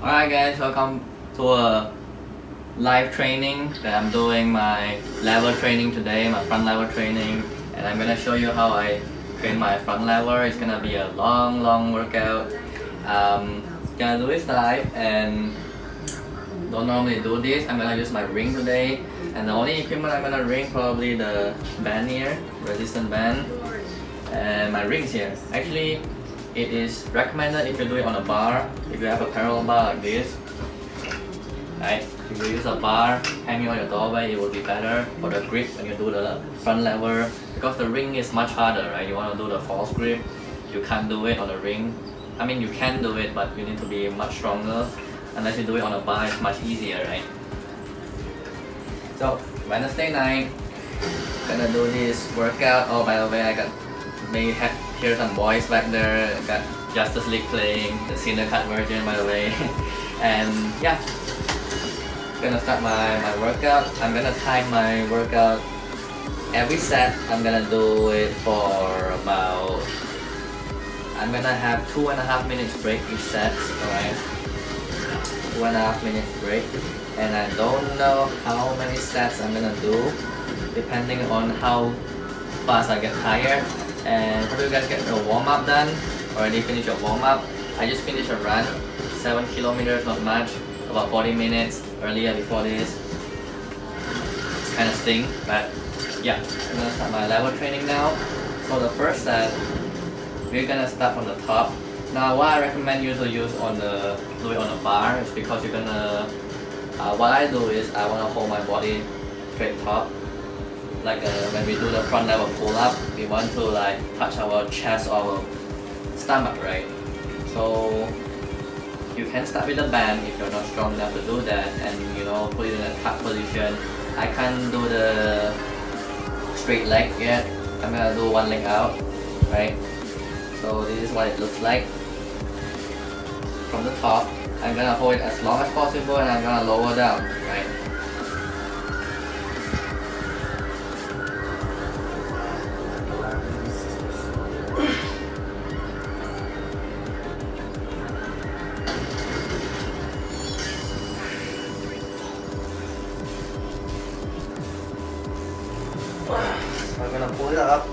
Alright guys, welcome to a live training that I'm doing my lever training today, my front lever training, and I'm gonna show you how I train my front lever. It's gonna be a long workout. Gonna do this live and don't normally do this. I'm gonna use my ring today, and the only equipment I'm gonna ring probably the band here, resistance band, and my rings here. Actually, it is recommended if you do it on a bar. If you have a parallel bar like this, right? If you use a bar hanging on your doorway, it will be better for the grip when you do the front lever, because the ring is much harder, right? You want to do the false grip, you can't do it on the ring. I mean, you can do it, but you need to be much stronger. Unless you do it on a bar, it's much easier, right? So Wednesday night, gonna do this workout. Oh, by the way, I got hear some boys back there. Got Justice League playing, the Cinder Cut version, by the way. And yeah, gonna start my workout. I'm gonna time my workout every set. I'm gonna do it for about, I'm gonna have 2.5 minutes break each set, alright? 2.5 minutes break, and I don't know how many sets I'm gonna do, depending on how fast I get tired. And hope you guys get your warm up done. Already finished your warm up. I just finished a run, 7 kilometers, not much, about 40 minutes earlier before this. It's kind of sting, but yeah, I'm gonna start my level training now. So the first set, we're gonna start from the top. Now, what I recommend you to use do it on a bar is because you're gonna. What I do is I wanna hold my body straight top. Like when we do the front level pull up, we want to like touch our chest or our stomach, right? So you can start with the band if you're not strong enough to do that, and put it in a tuck position. I can't do the straight leg yet. I'm gonna do one leg out, right? So this is what it looks like from the top. I'm gonna hold it as long as possible, and I'm gonna lower down, right? I'm gonna pull it up.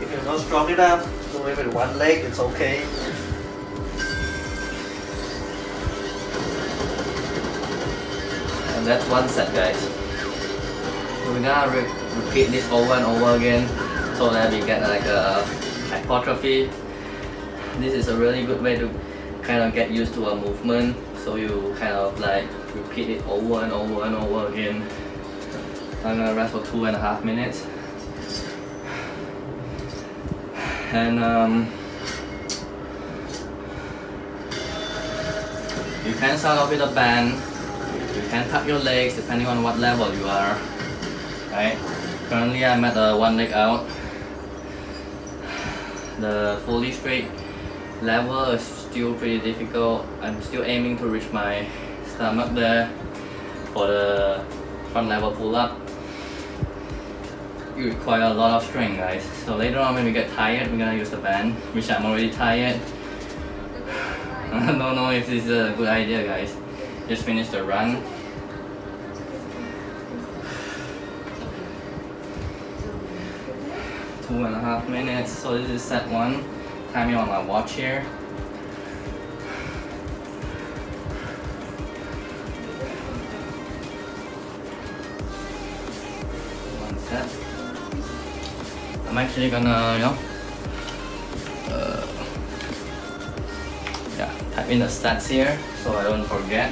If you're not strong enough, do it with one leg, it's okay. And that's one set, guys. We're gonna repeat this over and over again so that we get like a hypertrophy. This is a really good way to kind of get used to a movement, so you kind of like repeat it over and over and over again. I'm gonna rest for 2.5 minutes. And you can start off with a band. You can tuck your legs depending on what level you are, right? Currently I'm at a one leg out. The fully straight level is still pretty difficult. I'm still aiming to reach my stomach there for the front level pull up. You require a lot of strength, guys. So later on when we get tired, we're gonna use the band, which I'm already tired. I don't know if this is a good idea, guys. Just finished the run. Two and a half minutes. So this is set one. Timing on my watch here. One set. I'm actually gonna, type in the stats here so I don't forget.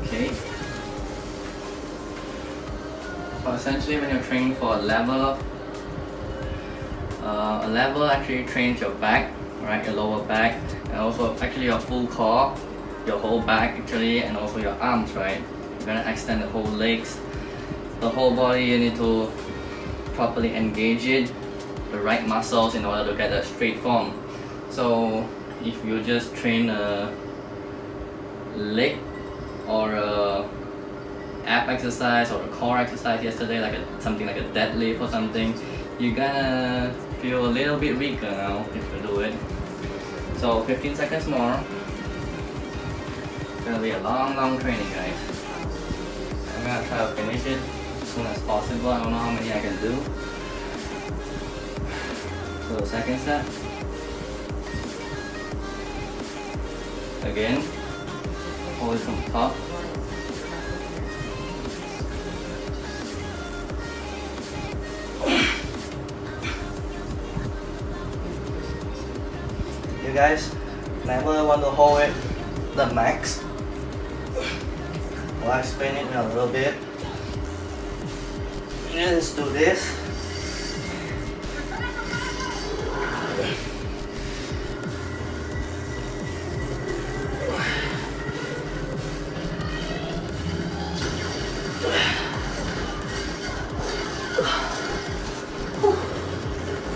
Okay. So essentially, when you're training for a level actually trains your back, right? Your lower back, and also actually your full core, your whole back actually, and also your arms, right? You're gonna extend the whole legs, the whole body. You need to properly engage it, the right muscles in order to get a straight form. So if you just train a leg or a ab exercise or a core exercise yesterday, like something like a deadlift or something, you're gonna feel a little bit weaker now if you do it. So 15 seconds more. It's gonna be a long training, guys. I'm gonna try to finish it as soon as possible. I don't know how many I can do. So second set. Again, hold it from top. You guys never want to hold it the max. I'll explain it in a little bit. Just do this.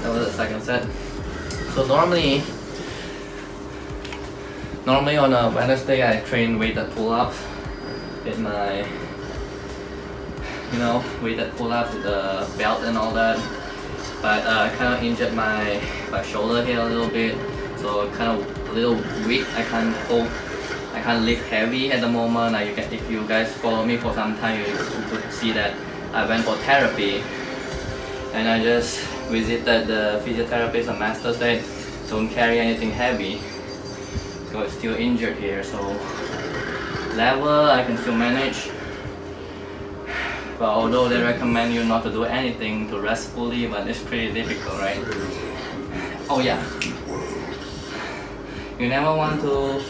That was the second set. So normally on a Wednesday I train weighted pull-ups with my, weighted pull-ups with the belt and all that. But I kind of injured my shoulder here a little bit, so kind of a little weak. I can't lift heavy at the moment. Like if you guys follow me for some time, you could see that I went for therapy, and I just visited the physiotherapist and master said, don't carry anything heavy. It's still injured here, so level I can still manage. But although they recommend you not to do anything to rest fully, but it's pretty difficult, right? Oh yeah, you never want to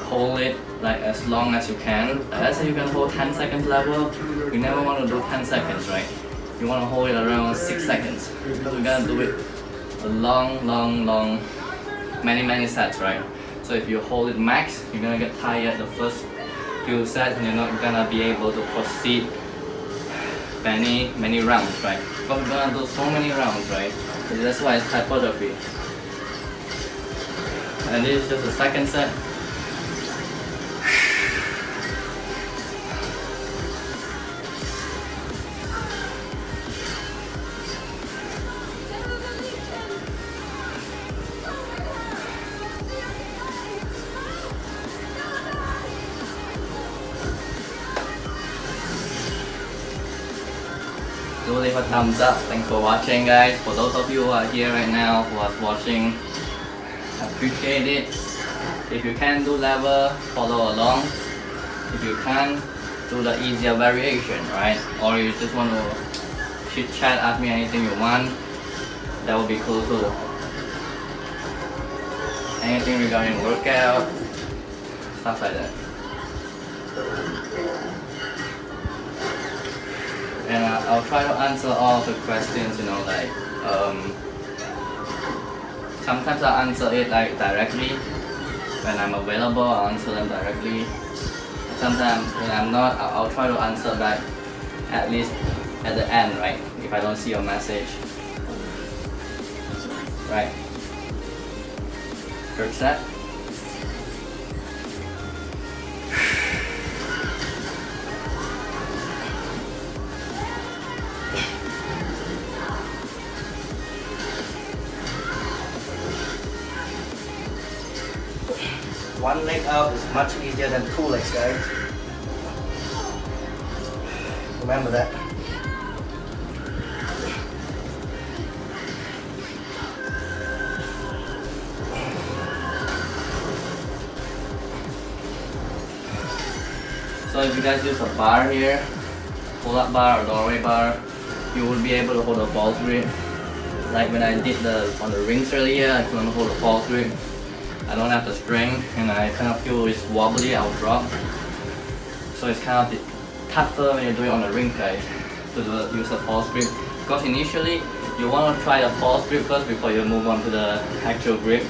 hold it like as long as you can. Let's say you can hold 10 seconds level, you never want to do 10 seconds, right? You want to hold it around 6 seconds, because we're gonna do it a long, many sets, right? So if you hold it max, you're gonna get tired the first few sets and you're not gonna be able to proceed many rounds, right? But we're gonna do so many rounds, right? So that's why it's hypertrophy. And this is just the second set. Do leave a thumbs up. Thanks for watching, guys. For those of you who are here right now who are watching, appreciate it. If you can do level, follow along. If you can't, do the easier variation, right? Or you just want to chit chat, ask me anything you want, that would be cool too. Anything regarding workout, stuff like that. And I'll try to answer all the questions, sometimes I'll answer it like directly. When I'm available, I'll answer them directly. Sometimes when I'm not, I'll try to answer back at least at the end, right? If I don't see your message. Right. Third set. One leg out is much easier than 2 legs, guys. Remember that. So if you guys use a bar here, pull-up bar or doorway bar, you will be able to hold a false grip. Like when I did on the rings earlier, I couldn't hold a false grip. I don't have the strength and I kind of feel it's wobbly, I'll drop. So it's kind of tougher when you do it on the ring, guys, to use a false grip. Because initially, you want to try the false grip first before you move on to the actual grip.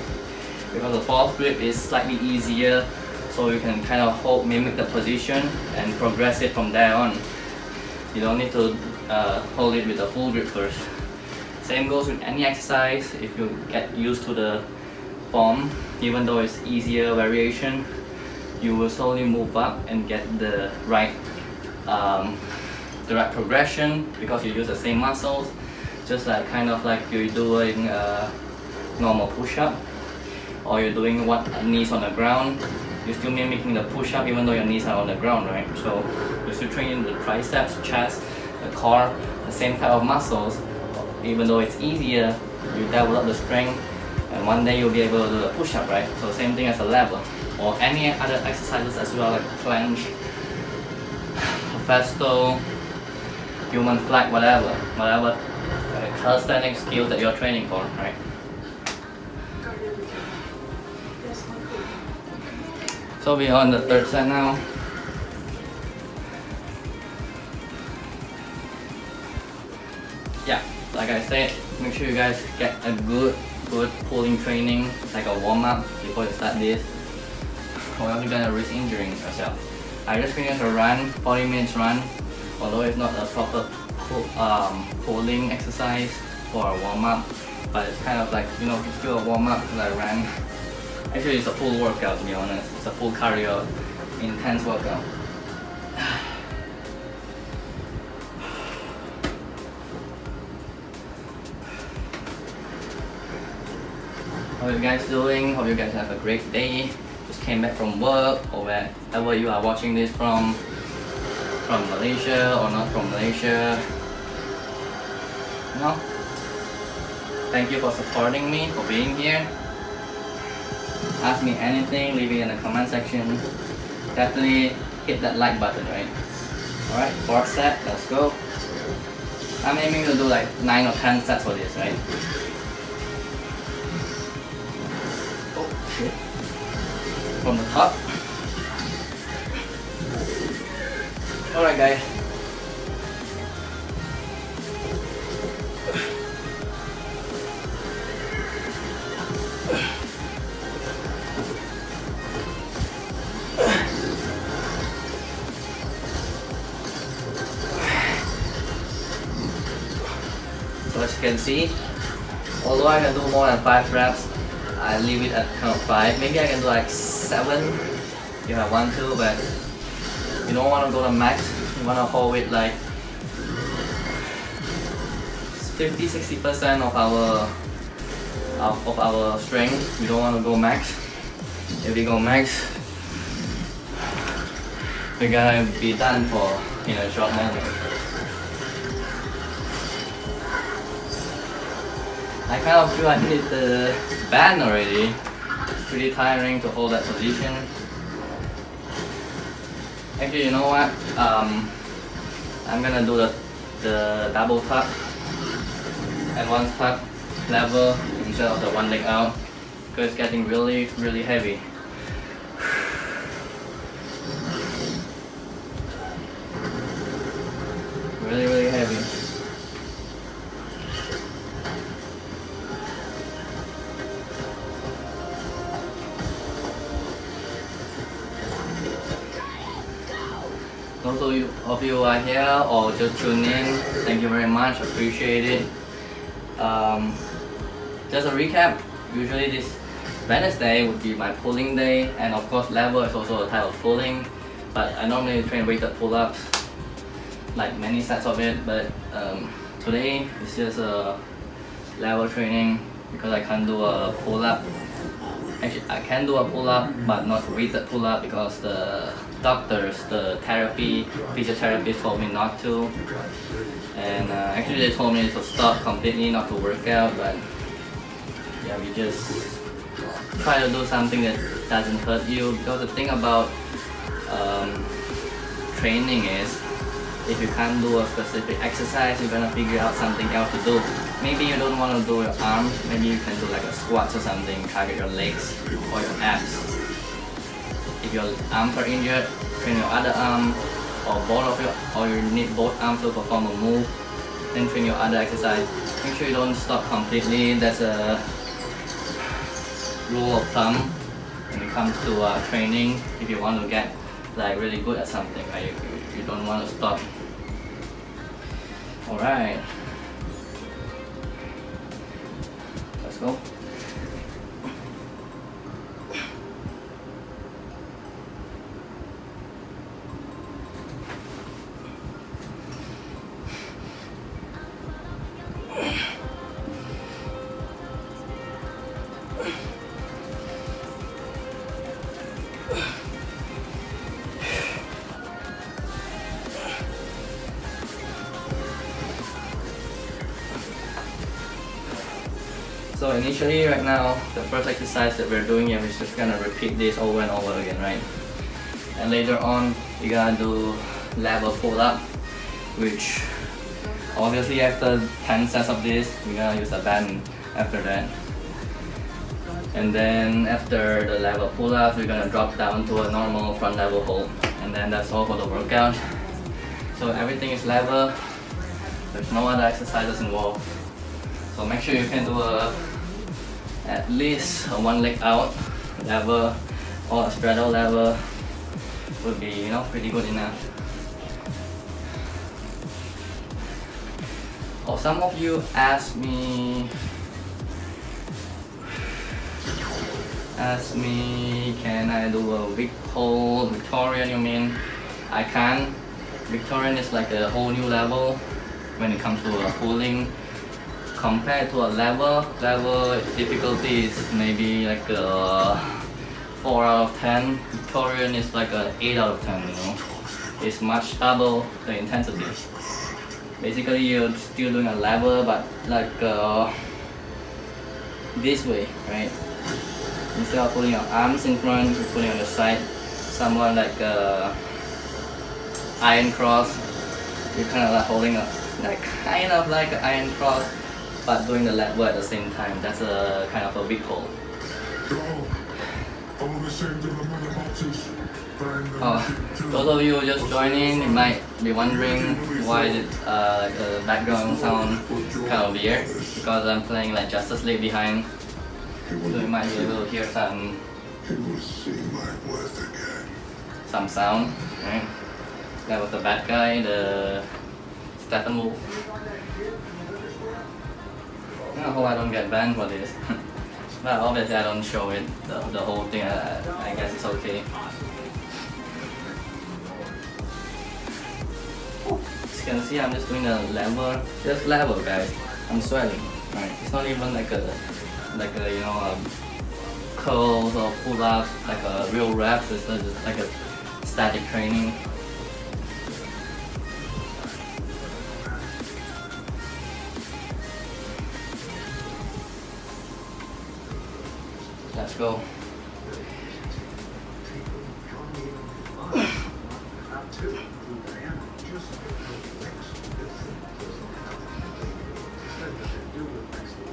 Because the false grip is slightly easier, so you can kind of mimic the position and progress it from there on. You don't need to hold it with a full grip first. Same goes with any exercise. If you get used to the form, even though it's easier variation, you will slowly move up and get the right progression because you use the same muscles, just like kind of like you're doing a normal push-up, or you're doing knees on the ground. You're still mimicking the push-up even though your knees are on the ground, right? So you're still training the triceps, chest, the core, the same type of muscles. Even though it's easier, you develop the strength, and one day you'll be able to do a push-up, right? So same thing as a lever, or any other exercises as well, like plank, festo, human flag, whatever calisthenics skills that you're training for, right? So we're on the third set now. Yeah, like I said, make sure you guys get a good pulling training, like a warm-up before you start this, or else you're gonna risk injuring yourself. I just finished a run, 40 minutes run, although it's not a proper pulling exercise for a warm-up, but it's kind of like, you know, it's still a warm-up because I ran. Actually, it's a full workout, to be honest. It's a full cardio, intense workout. How are you guys doing? Hope you guys have a great day. Just came back from work, or wherever you are watching this from Malaysia or not from Malaysia. You know, thank you for supporting me, for being here. Ask me anything, leave it in the comment section. Definitely hit that like button, right? Alright, fourth set, let's go. I'm aiming to do like 9 or 10 sets for this, right? Oh shit. From the top. Alright guys. So as you can see, although I can do more than 5 reps, I leave it at kind of 5. Maybe I can do like 7 if I want to, but you don't want to go to max. You want to hold it like 50-60% of our strength. We don't want to go max. If we go max, we're gonna be done for in a short moment. I kind of feel I need the band already. It's pretty tiring to hold that position. Actually, you know what? I'm gonna do the double tuck and one tuck level instead of the one leg out, because it's getting really heavy. Really heavy. Those of you who are here or just tune in, thank you very much, appreciate it. Just a recap, usually this Wednesday would be my pulling day, and of course level is also a type of pulling, but I normally train weighted pull-ups, like many sets of it, but today it's just a level training because I can't do a pull-up. Actually, I can do a pull-up, but not weighted pull-up because the doctors, the physiotherapist told me not to. And actually they told me to stop completely, not to work out, but yeah, we just try to do something that doesn't hurt you, because the thing about training is, if you can't do a specific exercise, you're gonna figure out something else to do. Maybe you don't want to do your arms, maybe you can do like a squats or something, target your legs or your abs. If your arms are injured, train your other arm, or or you need both arms to perform a move, then train your other exercise. Make sure you don't stop completely. That's a rule of thumb when it comes to training. If you want to get like really good at something, right? You don't want to stop. Alright, let's go. initially, right now, the first exercise that we're doing here is just gonna repeat this over and over again, right? And later on, we're gonna do level pull-up, which obviously after 10 sets of this, we're gonna use a band after that. And then after the level pull-ups, we're gonna drop down to a normal front level hold. And then that's all for the workout. So everything is level. There's no other exercises involved. So make sure you can do at least a one leg out level or a straddle level would be, pretty good enough. Oh, some of you asked me, can I do a Vic hold, Victorian you mean? I can. Victorian is like a whole new level when it comes to pulling. Compared to a level difficulty is maybe like a 4 out of 10. Victorian is like a 8 out of 10, It's much double the intensity. Basically you're still doing a level but like this way, right? Instead of putting your arms in front, you're putting on the side. Somewhat like iron cross. You're kind of like holding a kind of like an iron cross, but doing the level at the same time. That's a kind of a big hold. Those of you just joining, you might be wondering why is it like the background sound kind of weird, because I'm playing like Justice League behind. So you might be able to hear some sound, right? That was the bad guy, the Stephen Wolf. I hope I don't get banned for this. But obviously I don't show it, the whole thing, I guess it's okay. As you can see, I'm just doing a level, just level guys. I'm sweating, right? It's not even like a curls or pull-ups, like a real reps. It's not just like a static training. Let's go.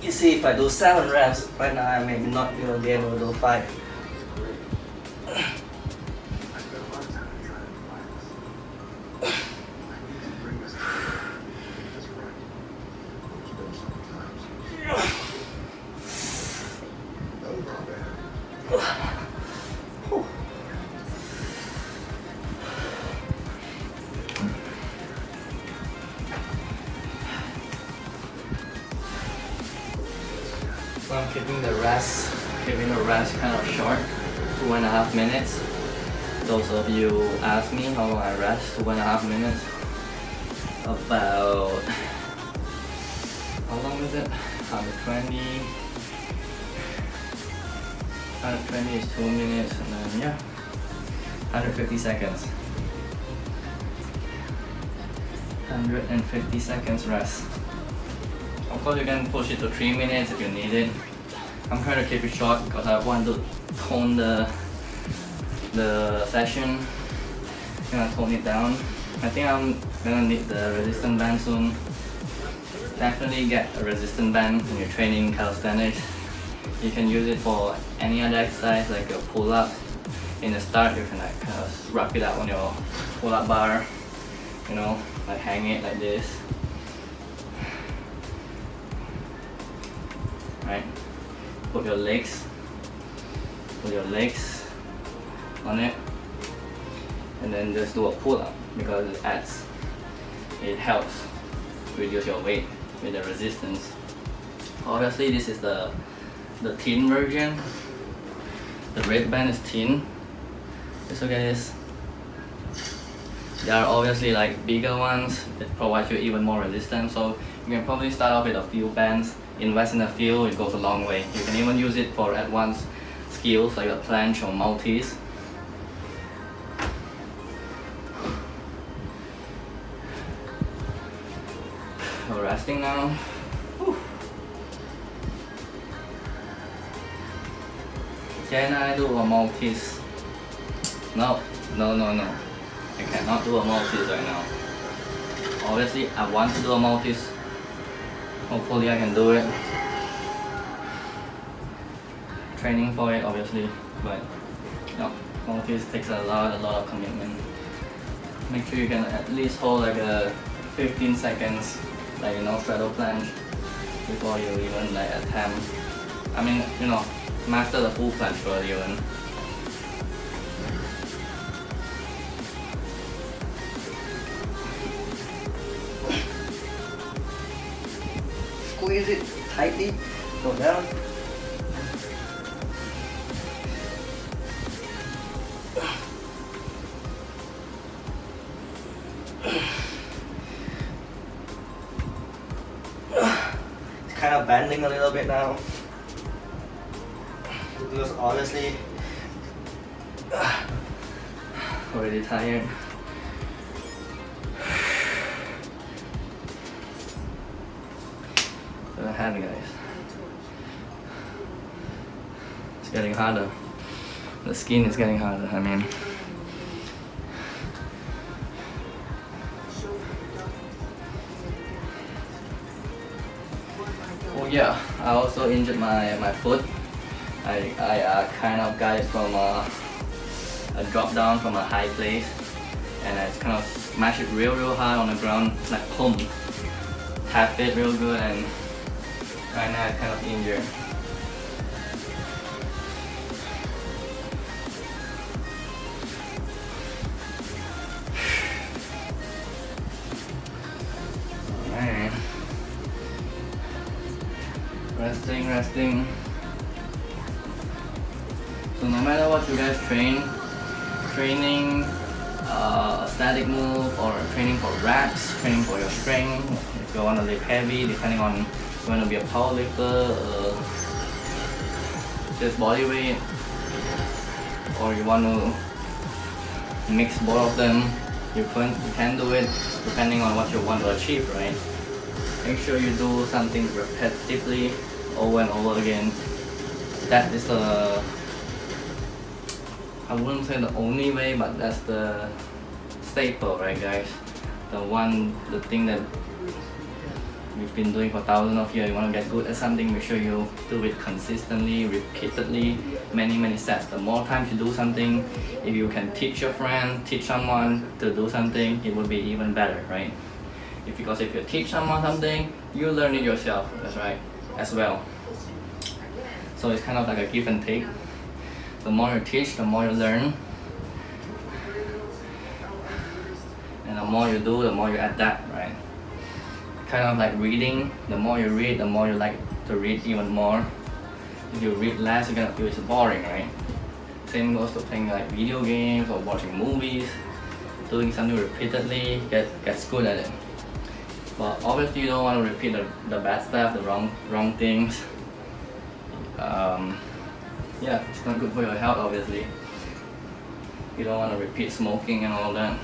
You see, if I do 7 reps, right now I may not even be able to do 5. So I'm keeping the rest kind of short, 2.5 minutes. Those of you ask me how long I rest, 2.5 minutes. About, how long is it? 120. 120 is 2 minutes, and then yeah, 150 seconds. 150 seconds rest. Of course, you can push it to 3 minutes if you need it. I'm trying to keep it short because I want to tone the session. I'm gonna tone it down. I think I'm gonna need the resistance band soon. Definitely get a resistance band when you're training calisthenics. You can use it for any other exercise like a pull-up. In the start, you can like kind of wrap it up on your pull-up bar. Like hang it like this. Right? Put your legs on it, and then just do a pull-up because it helps reduce your weight with the resistance. Obviously, this is the thin version. The red band is thin. Just look at this. There are obviously like bigger ones that provide you even more resistance. So you can probably start off with a few bands. Invest in a few, it goes a long way. You can even use it for advanced skills like a planche or multis. We're resting now. Whew. Can I do a Maltese? No. I cannot do a Maltese right now. Obviously, I want to do a Maltese. Hopefully, I can do it. Training for it, obviously, but no, Maltese takes a lot of commitment. Make sure you can at least hold like a 15 seconds, like straddle planche before you even like attempt. I mean, master the full planche first even. Squeeze it tightly, go down. It's kind of bending a little bit now because honestly already tired. So heavy, guys. It's getting harder. The skin is getting harder. I mean. Oh yeah, I also injured my foot. I kind of got it from a drop down from a high place, and I just kind of smashed it real hard on the ground, like boom, tapped it real good, and right now it's kind of injured. Alright. Resting. So no matter what you guys training a static move or training for reps, training for your strength, if you want to lift heavy, depending on if you want to be a power lifter, just body weight, or you want to mix both of them, you can do it depending on what you want to achieve, right? Make sure you do something repetitively over and over again. That is the, I wouldn't say the only way, but that's the staple, right guys? The thing that you've been doing for thousands of years. You want to get good at something, make sure you do it consistently, repeatedly, many sets. The more times you do something, if you can teach your friend, teach someone to do something, it would be even better, right? Because if you teach someone something, you learn it yourself, that's right, as well. So it's kind of like a give and take. The more you teach, the more you learn. And the more you do, the more you adapt, right? Kind of like reading. The more you read, the more you like to read even more. If you read less, you're gonna feel it's boring, right? Same goes to playing like video games or watching movies. Doing something repeatedly, gets good at it. But obviously you don't want to repeat the bad stuff, the wrong things. Yeah, it's not good for your health, obviously. You don't want to repeat smoking and all that.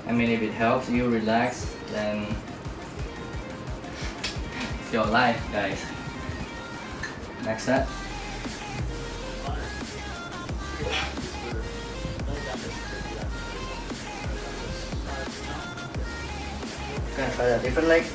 I mean, if it helps you relax, then it's your life, guys. Next set. Gonna try a different leg.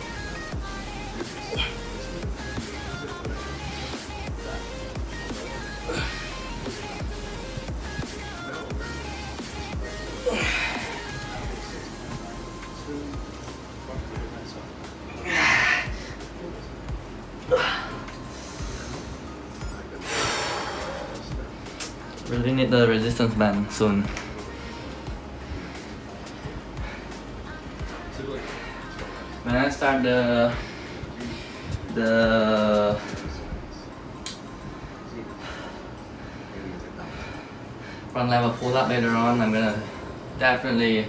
Really need the resistance band soon. When I start the front level pull up later on, I'm gonna definitely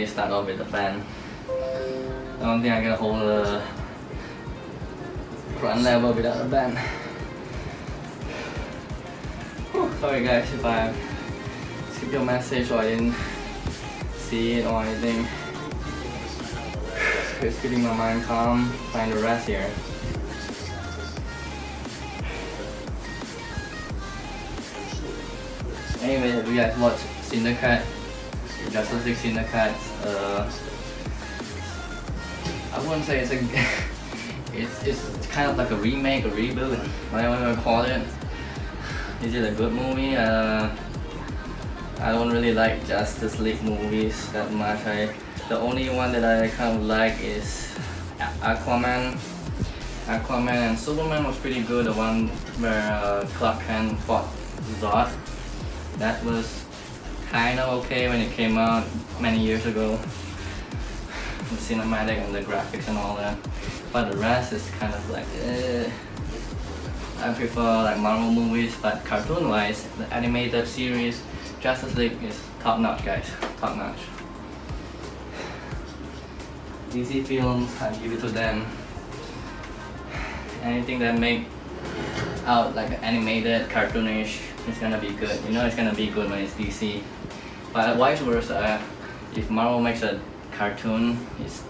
start off with the fan. I don't think I'm gonna hold the front level without a band. Sorry guys if I skipped your message or I didn't see it or anything. Just keeping my mind calm, trying to rest here. anyway, have you guys watched Cindercat? Justice League Cindercat. I wouldn't say it's a it's kind of like a remake, a reboot, whatever you want to call it. Is it a good movie? I don't really like Justice League movies that much. The only one that I kind of like is Aquaman. Aquaman and Superman was pretty good. The one where Clark Kent fought Zod. That was kind of okay when it came out many years ago. The cinematic and the graphics and all that. But the rest is kind of like I prefer like Marvel movies, but cartoon-wise, the animated series Justice League is top notch, guys. Top notch. DC films, I give it to them. Anything that make out like animated, cartoonish, it's gonna be good. You know it's gonna be good when it's DC. But vice versa, if Marvel makes a cartoon, it's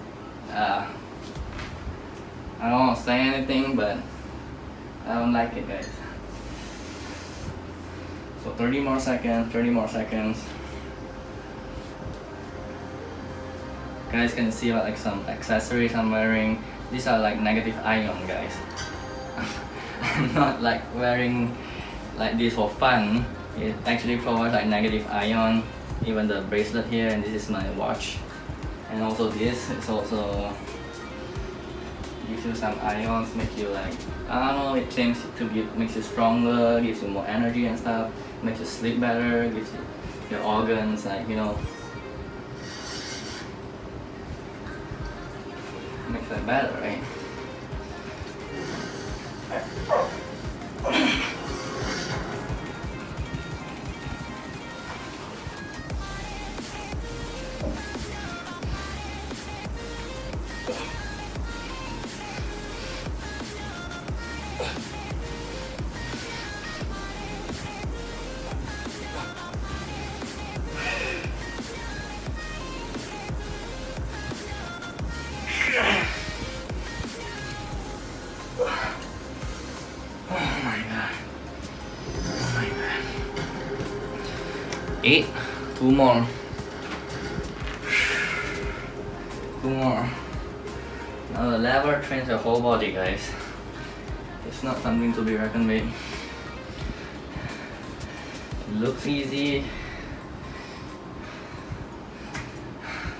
I don't want to say anything, but I don't like it, guys. So 30 more seconds, 30 more seconds. Guys can see like some accessories I'm wearing. These are like negative ion, guys. I'm not like wearing like this for fun. It actually provides like negative ion. Even the bracelet here, and this is my watch. And also this, it's also gives you some ions, make you like, I don't know, it seems to makes you stronger, gives you more energy and stuff, makes you sleep better, gives you your organs like, you know, makes it better, right? Oh my god. 8. 2 more. 2 more. Now the lever trains your whole body, guys. It's not something to be reckoned with. It looks easy.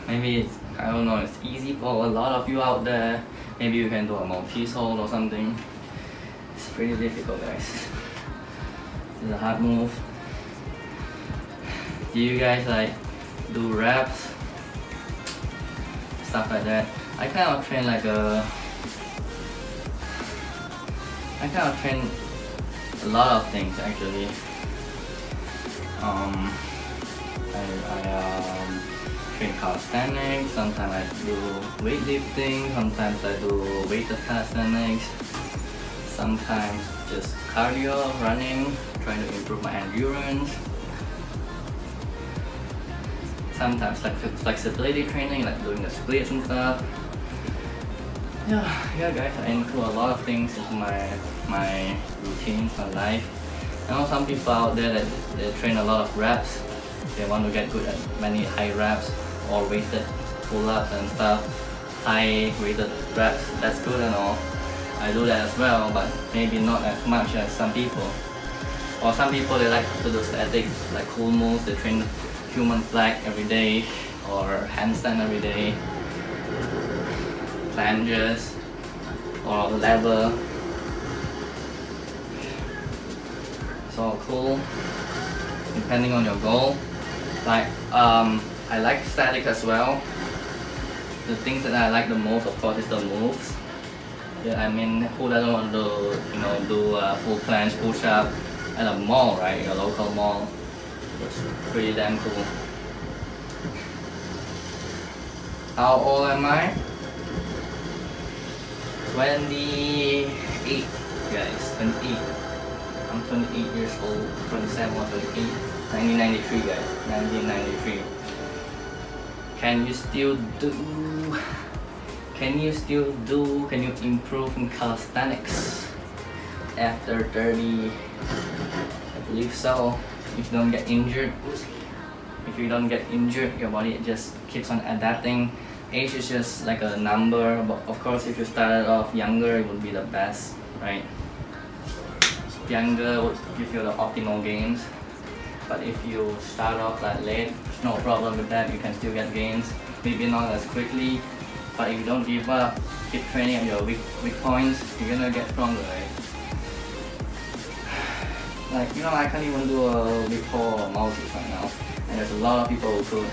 Maybe it's, I don't know, it's easy for a lot of you out there. Maybe you can do a Maltese hold or something. It's pretty difficult, guys. This is a hard move. Do you guys like do reps? Stuff like that. I kind of train a lot of things actually. I train calisthenics, sometimes I do weightlifting, sometimes I do weighted calisthenics, sometimes just cardio, running, trying to improve my endurance. Sometimes like flexibility training, like doing the splits and stuff. Yeah guys, I include a lot of things into my routines, my life. I know some people out there that they train a lot of reps. They want to get good at many high reps or weighted pull-ups and stuff. High weighted reps, that's good and all. I do that as well, but maybe not as much as some people. Or some people they like to do static, like cool moves. They train human flag every day or handstand every day, planches or lever. So cool, depending on your goal. Like I like static as well. The things that I like the most, of course, is the moves. Yeah, I mean, who doesn't want to do a full planche push-up at a mall, right? A local mall. It's pretty damn cool. How old am I? 28, guys. 28. I'm 28 years old. 27 or 28. 1993, guys. 1993. Can you improve in calisthenics after 30? I believe so. if you don't get injured. If you don't get injured, your body just keeps on adapting. Age is just like a number, but of course if you started off younger, it would be the best, right? Younger would give you the optimal gains, but if you start off like late, no problem with that, you can still get gains, maybe not as quickly, but if you don't give up, keep training at your weak points, you're gonna get stronger, right? Like, you know, I can't even do a big pull or multis right now, and there's a lot of people who could.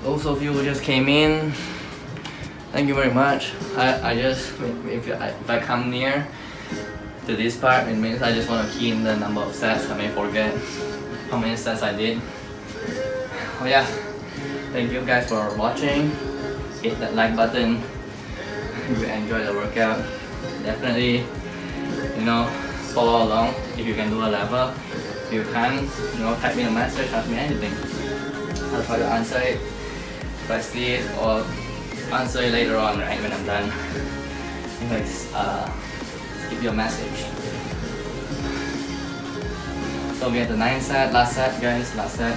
Those of you who just came in, thank you very much. I just, if I come near to this part, it means I just want to key in the number of sets. I may forget how many sets I did. Oh yeah, thank you guys for watching. Hit that like button if you enjoy the workout. Definitely, you know, follow along if you can do a level. If you can, you know, type me a message, ask me anything. I'll try to answer it if I see it, or answer it later on, right, when I'm done. Anyways, keep your message. So we have the 9 set, last set guys, last set.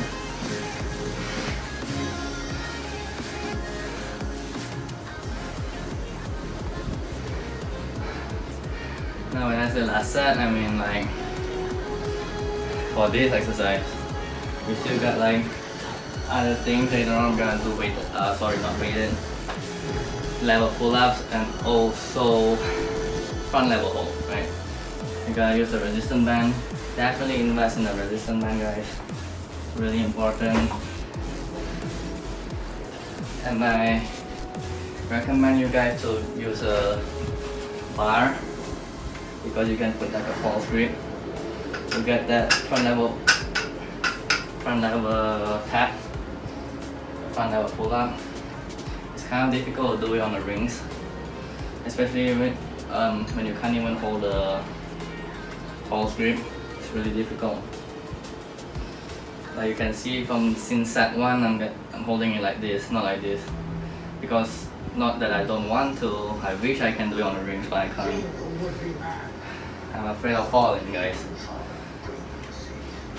Now when I say last set, I mean like for this exercise, we still got like other things later on. I'm gonna do level pull-ups and also front level hold, right? You gotta use the resistance band. Definitely invest in the resistance band, guys. Really important. And I recommend you guys to use a bar, because you can put like a false grip to get that front level tap, front level pull up. It's kind of difficult to do it on the rings, especially when you can't even hold the false grip. It's really difficult. Like you can see from since set 1, I'm holding it like this, not like this, because not that I don't want to. I wish I can do it on the rings, but I can't. I'm afraid of falling, guys.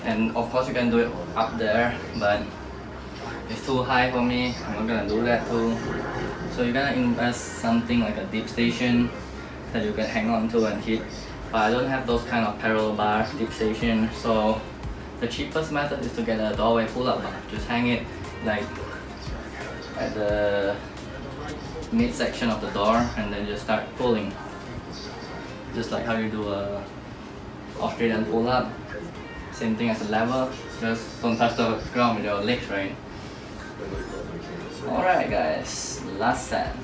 And of course you can do it up there, but it's too high for me. I'm not gonna do that too. So you're gonna invest something like a deep station that you can hang on to and hit. But I don't have those kind of parallel bar deep station, so the cheapest method is to get a doorway pull-up bar. Just hang it like at the mid section of the door, and then just start pulling. Just like how you do a Australian pull-up. Same thing as a lever, just don't touch the ground with your legs, right? Alright guys, last set.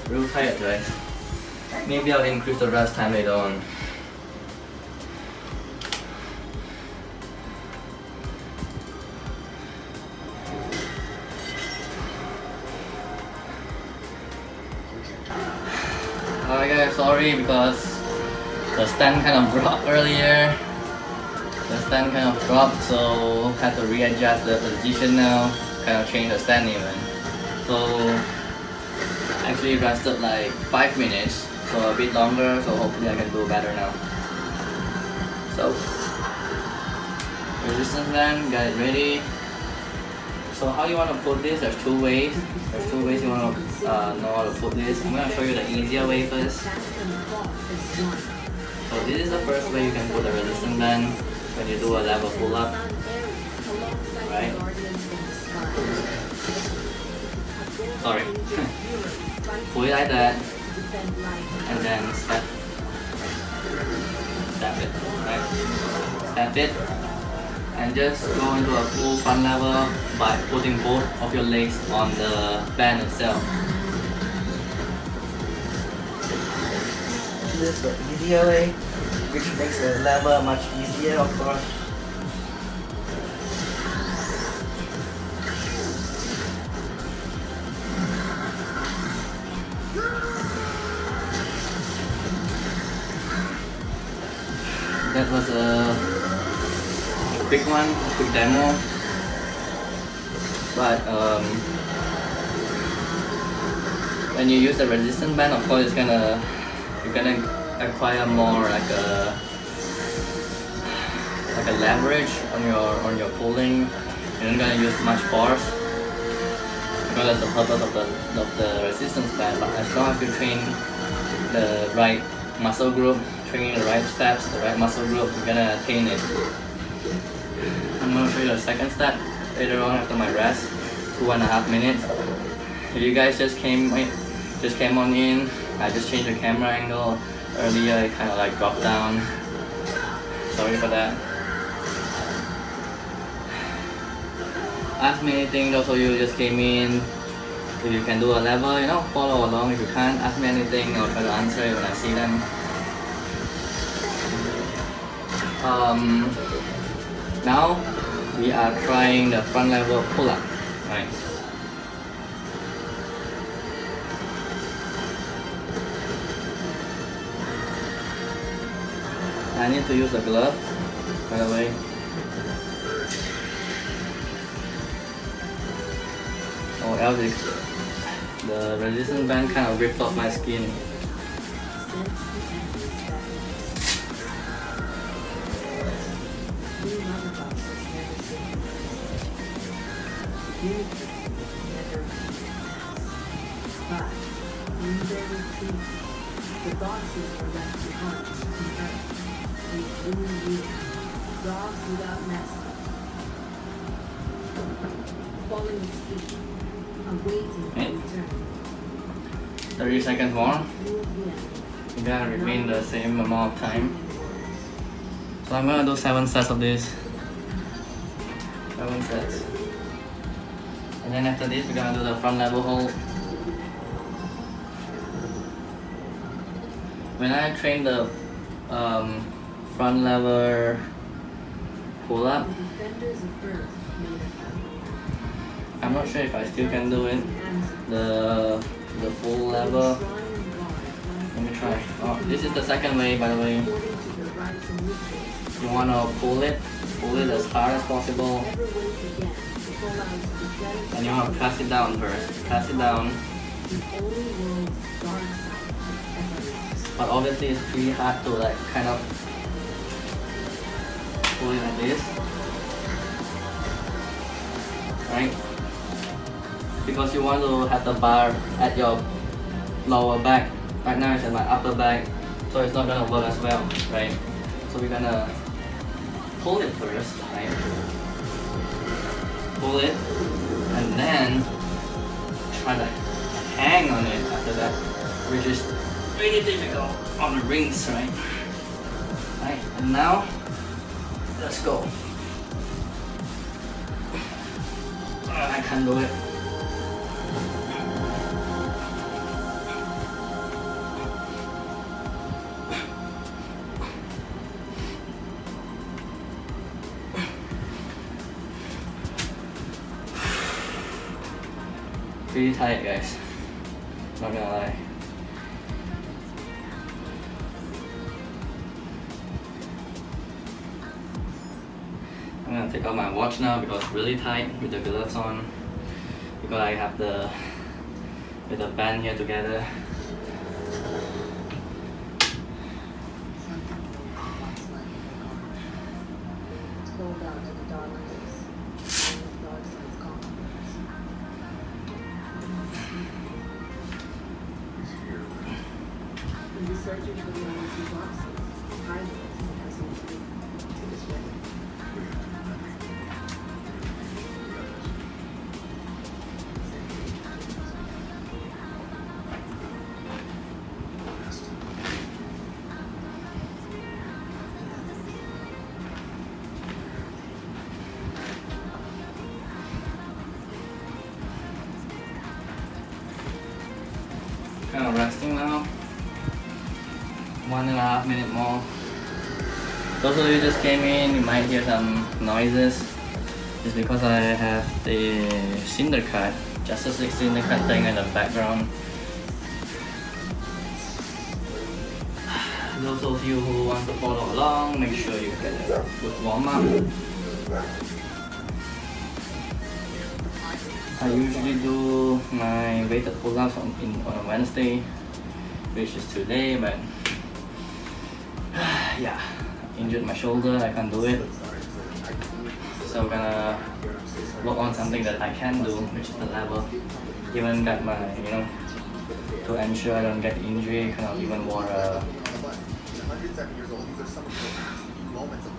Real tired, guys. Maybe I'll increase the rest time later on. Alright guys, sorry because the stand kind of dropped earlier. So had to readjust the position now. Kind of change the stand even. So actually rested like 5 minutes, so a bit longer, so hopefully I can do better now. So resistance band, got it ready. So how you want to put this, there's two ways you want to know how to put this. I'm going to show you the easier way first. So this is the first way you can put the resistance band when you do a level pull up, right? Sorry. Pull it like that, and then step it, right? Step it, and just go into a full front level by putting both of your legs on the band itself. This is the easier way, which makes the level much easier, of course. That was a quick one, a quick demo. But when you use the resistance band, of course, you're gonna acquire more like a leverage on your pulling. You're not gonna use much force because that's the purpose of the resistance band. But as long as you train the right muscle group, training the right steps, the right muscle group, you're gonna attain it. I'm gonna show you the second step later on after my rest, 2.5 minutes. If you guys just came on in, I just changed the camera angle. Earlier it kind of like dropped down. Sorry for that. Ask me anything, those of you who just came in. If you can do a level, follow along. If you can't, ask me anything, I'll try to answer it when I see them. Now we are trying the front level pull-up, right? I need to use a glove, by the way. Or else the resistance band kind of ripped off my skin. The boxes are left behind in earth. We blew you, dogs without masters, falling asleep, awaiting your return. 30 seconds more. You gotta remain the same amount of time. So I'm gonna do 7 sets of this. 7 sets. And then after this, we're gonna do the front level hold. When I train the front lever pull up, I'm not sure if I still can do it. The full lever. Let me try. Oh, this is the second way, by the way. You wanna pull it as hard as possible, and you wanna press it down first. Press it down. But obviously it's pretty hard to like kind of pull it like this, right? Because you want to have the bar at your lower back. Right now it's at my upper back, so it's not gonna work as well, right? So we're gonna pull it first, right? Pull it, and then try to hang on it after that, which is really difficult on the rings, right? Right, and now let's go. I can't do it. Pretty tight, guys. Not gonna lie. I'm gonna take out my watch now because it's really tight with the gloves on. Because I have the band here together. Searching for the other two boxes, hide it, and has something to display. resting now. 1.5 minutes more. Those of you who just came in, you might hear some noises. It's because I have the cinder cut, Justice League cinder cut thing in the background. Those of you who want to follow along, make sure you get a good warm up. I usually do my weighted pull-ups on a Wednesday, which is today, but yeah, injured my shoulder, I can't do it. So I'm gonna work on something that I can do, which is the level. Even got my, to ensure I don't get injury, kind of even wore a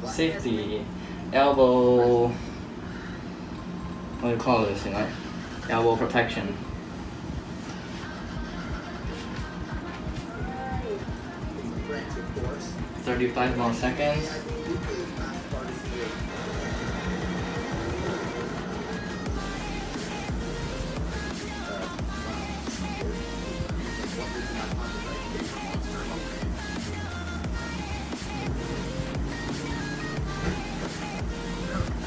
safety elbow, what do you call this, elbow protection. – 35 more seconds.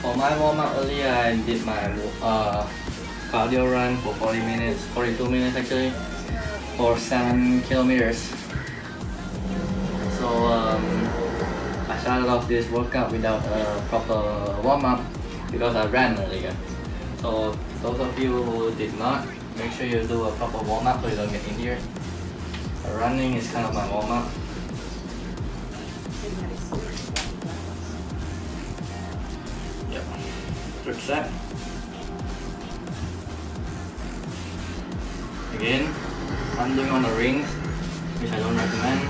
For my warm up earlier, I did my cardio run for 42 minutes actually, for 7 kilometers. So I started off this workout without a proper warm up because I ran earlier. So those of you who did not, make sure you do a proper warm up so you don't get injured. Running is kind of my warm up. Quick set. Again, I'm doing on the rings, which I don't recommend.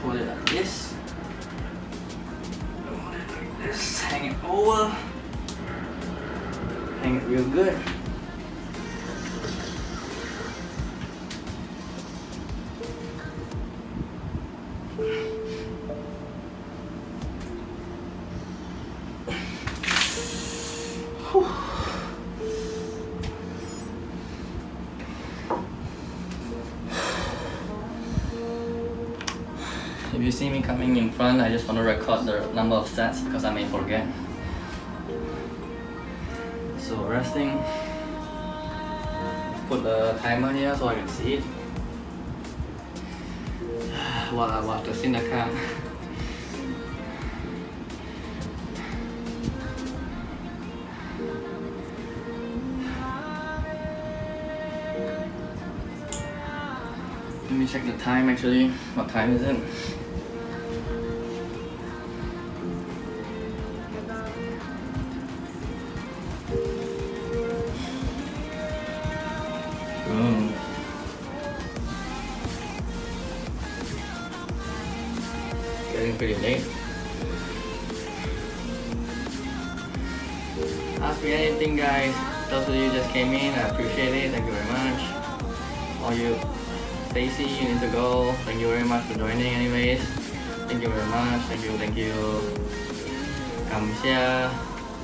Hold it like this. Hold it like this. Hang it over. Hang it real good. If you see me coming in front, I just want to record the number of sets because I may forget. So resting. Put the timer here so I can see it while I watch the cinder cut. Let me check the time actually. What time is it? Getting pretty late. Ask me anything, guys. Those of you who just came in, I appreciate it. Thank you very much. All you Stacy, you need to go. Thank you very much for joining anyways. Thank you very much. Thank you. 감사,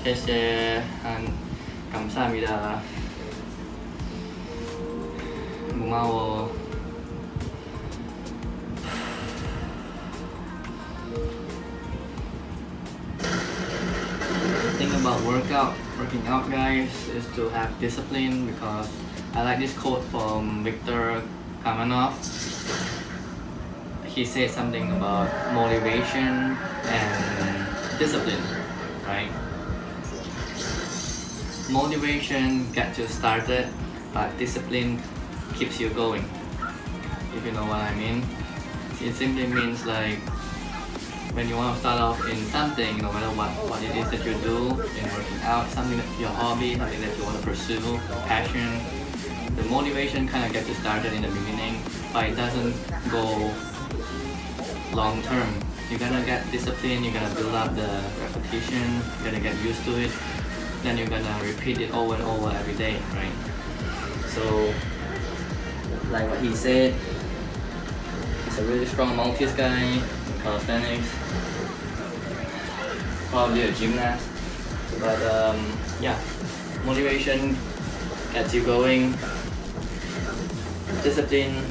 谢谢, and 감사합니다. 고마워. The thing about working out guys, is to have discipline, because I like this quote from Victor Kamenov. He said something about motivation and discipline, right? Motivation gets you started, but discipline keeps you going, if you know what I mean. It simply means like when you want to start off in something, no matter what it is that you do in working out, something that your hobby, something that you want to pursue, passion, the motivation kind of gets you started in the beginning, but it doesn't go long term. You're gonna get discipline, you're gonna build up the repetition, you're gonna get used to it, then you're gonna repeat it over and over every day, right? So, like what he said, he's a really strong Maltese guy in calisthenics. probably a gymnast. But yeah, motivation gets you going. Discipline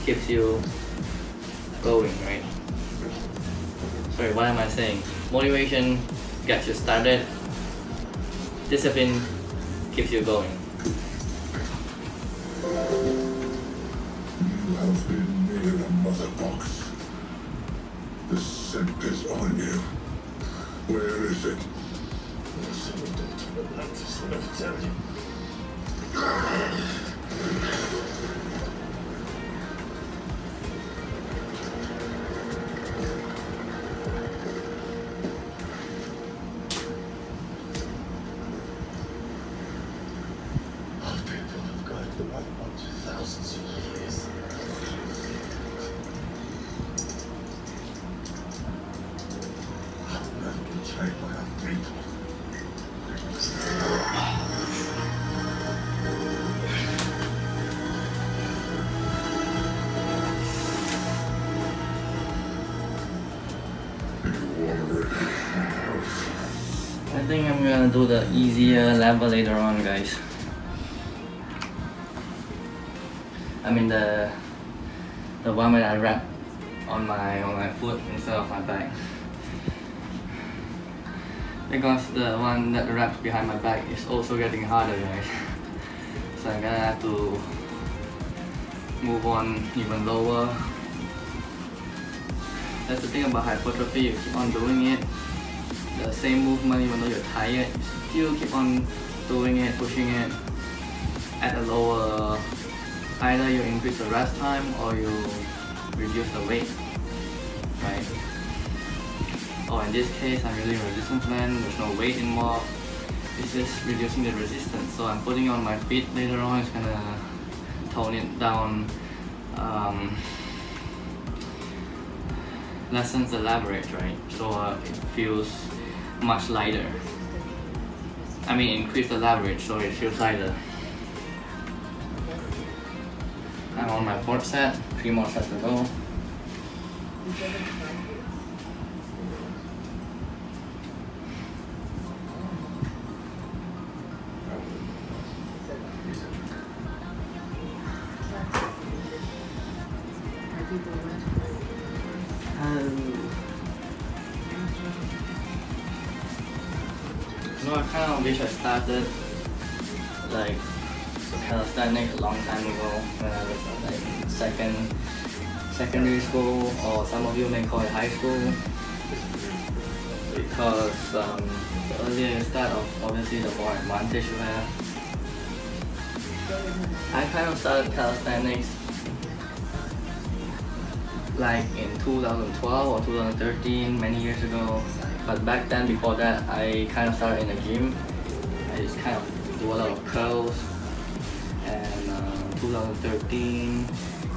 keeps you going, right? Sorry, what am I saying? Motivation gets you started. Discipline keeps you going. You have been near a mother box. The scent is on you. Where is it? I'll never tell you. People have guided the right ones for thousands of years. I've never been betrayed by our people. I think I'm gonna do the easier level later on, guys. I mean the one where I wrap on my foot instead of my back. Because the one that wraps behind my back is also getting harder, guys. So I'm gonna have to move on even lower. That's the thing about hypertrophy, you keep on doing it. The same movement even though you're tired, you still keep on doing it, pushing it at a lower. Either you increase the rest time or you reduce the weight, right? Or in this case, I'm using resistance band, there's no weight involved. It's just reducing the resistance. So I'm putting on my feet later on, it's gonna tone it down, lessens the leverage, right? So it feels much lighter. I mean, increase the leverage so it feels lighter. I'm on my fourth set, 3 more sets to go. No, I kind of wish I started like calisthenics a long time ago when I was like secondary school, or some of you may call it high school, because the earlier you start, obviously the more advantage you have. I kind of started calisthenics like in 2012 or 2013, many years ago. But back then, before that, I kind of started in a gym. I just kind of do a lot of curls. And 2013,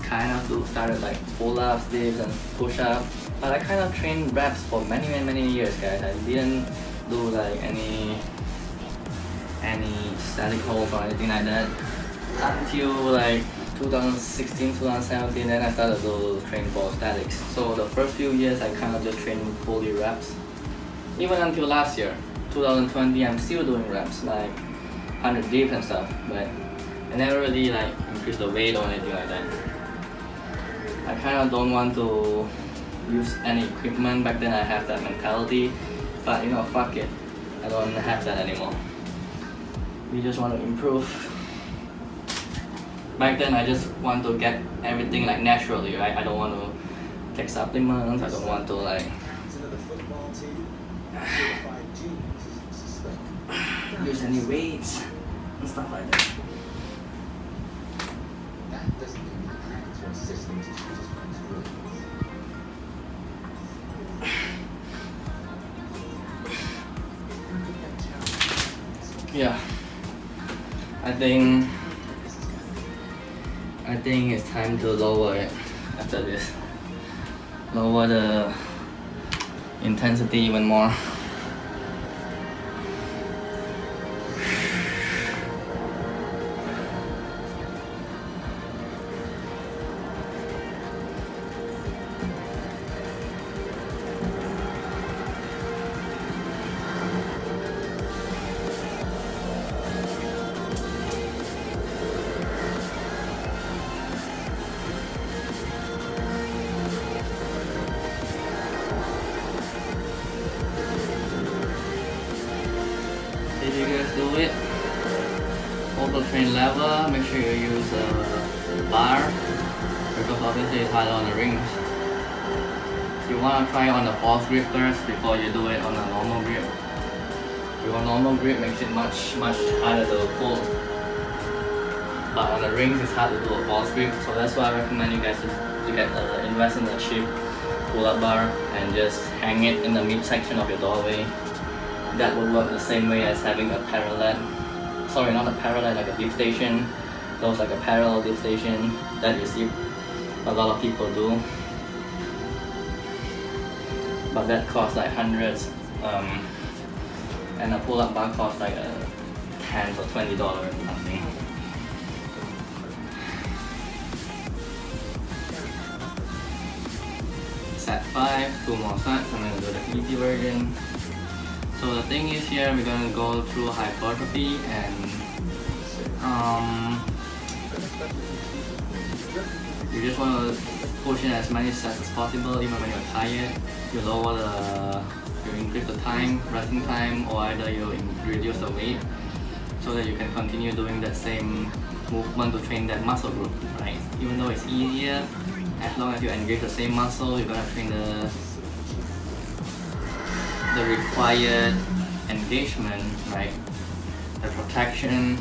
kind of started like pull-ups, dips, and push-ups. But I kind of trained reps for many years, guys. I didn't do like any static holds or anything like that until like 2016, 2017. Then I started to train for statics. So the first few years, I kind of just trained fully reps. Even until last year, 2020, I'm still doing reps like 100 dips and stuff, but I never really like increase the weight or anything like that. I kind of don't want to use any equipment. Back then I have that mentality, but you know, fuck it, I don't have that anymore. We just want to improve. Back then I just want to get everything like naturally, right? I don't want to take supplements, I don't want to like use any weights and stuff like that. Yeah, I think it's time to lower it after this. Lower the intensity even more. train lever, make sure you use a bar because obviously it's harder on the rings. You want to try on the false grip first before you do it on a normal grip. Because normal grip makes it much harder to pull. But on the rings it's hard to do a false grip, so that's why I recommend you guys to invest in a cheap pull-up bar and just hang it in the midsection of your doorway. That will work the same way as having a parallel. Sorry, not a parallel, like a dip station. Those like a parallel dip station that you see a lot of people do. But that costs like hundreds, and a pull-up bar costs like $10 or $20 or something. Set 5, 2 more sets. I'm going to do the easy version. So the thing is here, we're going to go through hypertrophy and you just want to push in as many sets as possible. Even when you're tired, you increase the time, resting time, or either you reduce the weight so that you can continue doing that same movement to train that muscle group, right? Even though it's easier, as long as you engage the same muscle, you're gonna train the required engagement, right? The protraction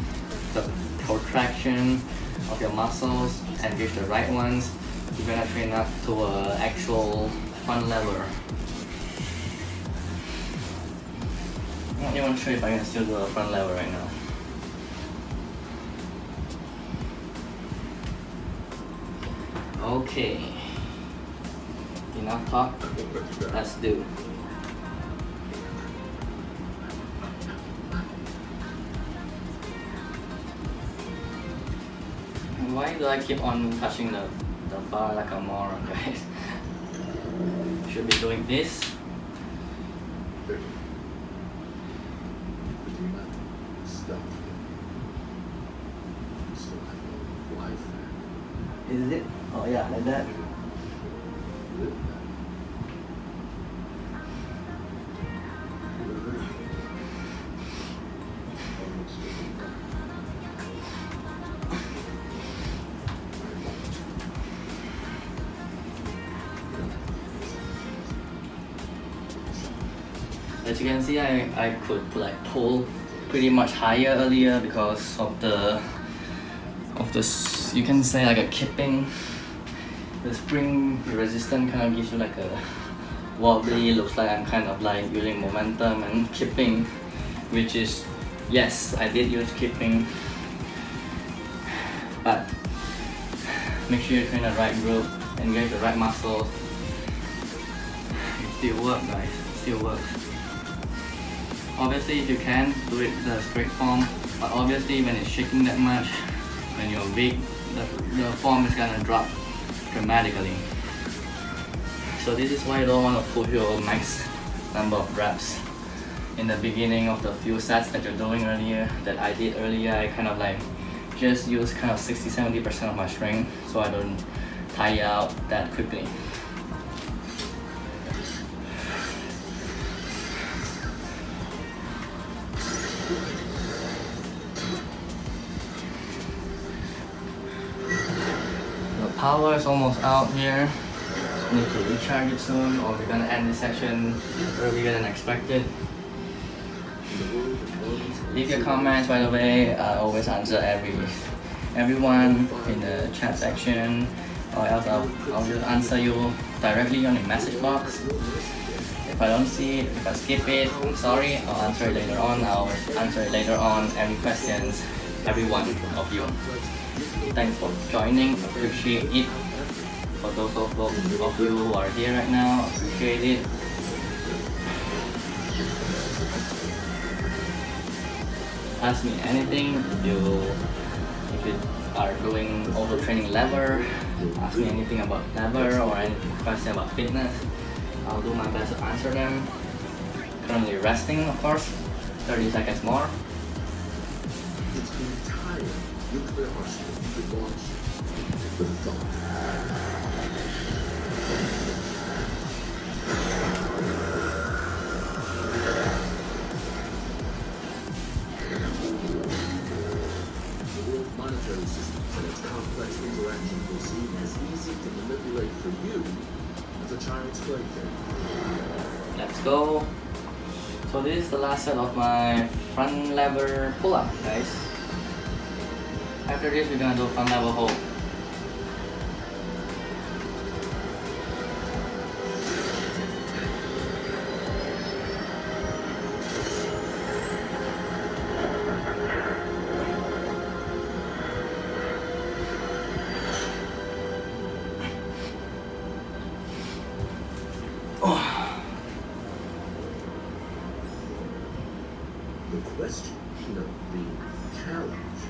of your muscles, engage the right ones. You're gonna train up to an actual front lever. I'm not even sure if I can still do a front lever right now. Okay, enough talk, let's do. Why do I keep on touching the bar like a moron, guys? Should be doing this. Is it? Oh yeah, like that. As you can see, I could like pull pretty much higher earlier because of this, you can say like a kipping. The spring resistance kind of gives you like a wobbly, looks like I'm kind of like using momentum and kipping, which is, yes, I did use kipping, but make sure you train the right group, engage the right muscles. It still works, guys, it still works. Obviously if you can, do it the straight form, but obviously when it's shaking that much, when you're weak, the form is gonna drop dramatically. So this is why you don't want to push your max number of reps. In the beginning of the few sets that you're doing earlier, that I did earlier, I kind of like just use kind of 60-70% of my strength so I don't tire out that quickly. Power is almost out here. Need to recharge it soon, or we're gonna end this section earlier than expected. Leave your comments, by the way. I always answer everyone in the chat section, or else I'll just answer you directly on the message box. If I don't see it, if I skip it, I'm sorry. I'll answer it later on. I'll answer it later on. Every questions, every one of you. Thanks for joining, appreciate it. For those of you who are here right now, appreciate it. Ask me anything if you are doing auto training lever. Ask me anything about lever or any question about fitness. I'll do my best to answer them. Currently resting, of course. 30 seconds more. It's the entire nuclear arsenal you could launch with a thought. The system, and its complex interactions will seem as easy to manipulate for you as a child's plaything. Let's go. So this is the last set of my front lever pull-up, guys. After this, we're gonna do front lever hold. The question, no, the challenge,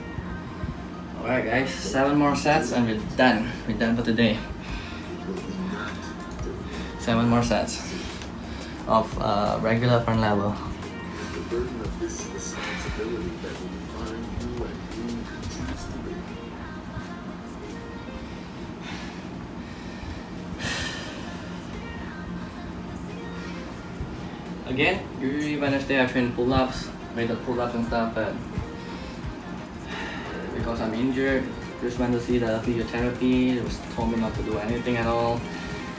Alright guys, 7 more sets and we're done. We're done for today. will be not doing 7 more sets of regular front lever. the burden of this responsibility that will define you and who you choose to be. Again, usually Wednesday I train pull-ups, weighted pull-ups and stuff, but because I'm injured, just went to see the physiotherapy. They was told me not to do anything at all,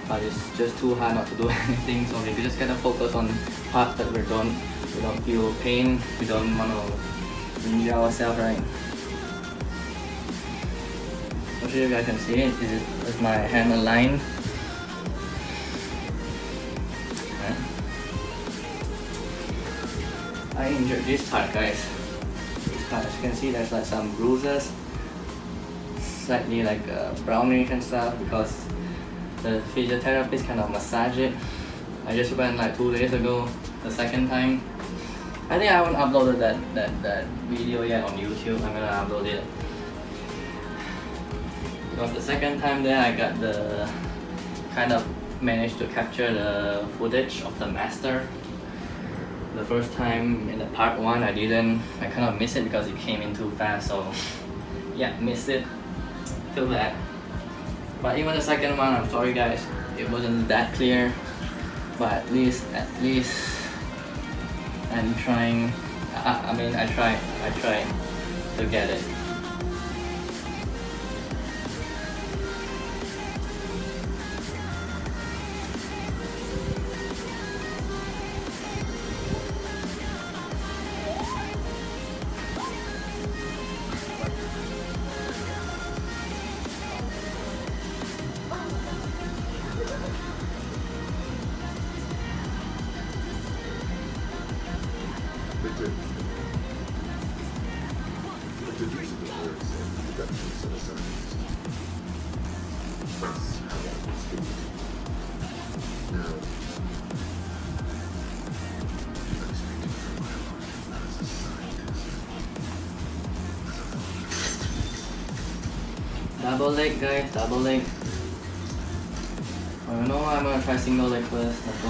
but it's just too hard not to do anything. So we just gotta focus on parts that we don't feel pain, we don't want to injure ourselves, right? I'm sure you guys can see it. This is my hand aligned. I injured this part, guys. This part, as you can see, there's like some bruises, slightly like brownish and stuff because the physiotherapist kind of massage it. I just went like 2 days ago, the second time. I think I haven't uploaded that video yet on YouTube. I'm gonna upload it. Because the second time there, I got the kind of managed to capture the footage of the master. The first time in the part 1 I didn't, I kind of missed it because it came in too fast, so yeah, missed it, feel bad. But even the second one, I'm sorry guys, it wasn't that clear, but at least I'm trying, I tried to get it. Introducing the words and introductions of the scientist. That's how I will speak. Now, I'm speaking from my heart, not as a scientist. Double leg guys, double leg. Oh, you know what? I'm gonna try single leg first. Let's go.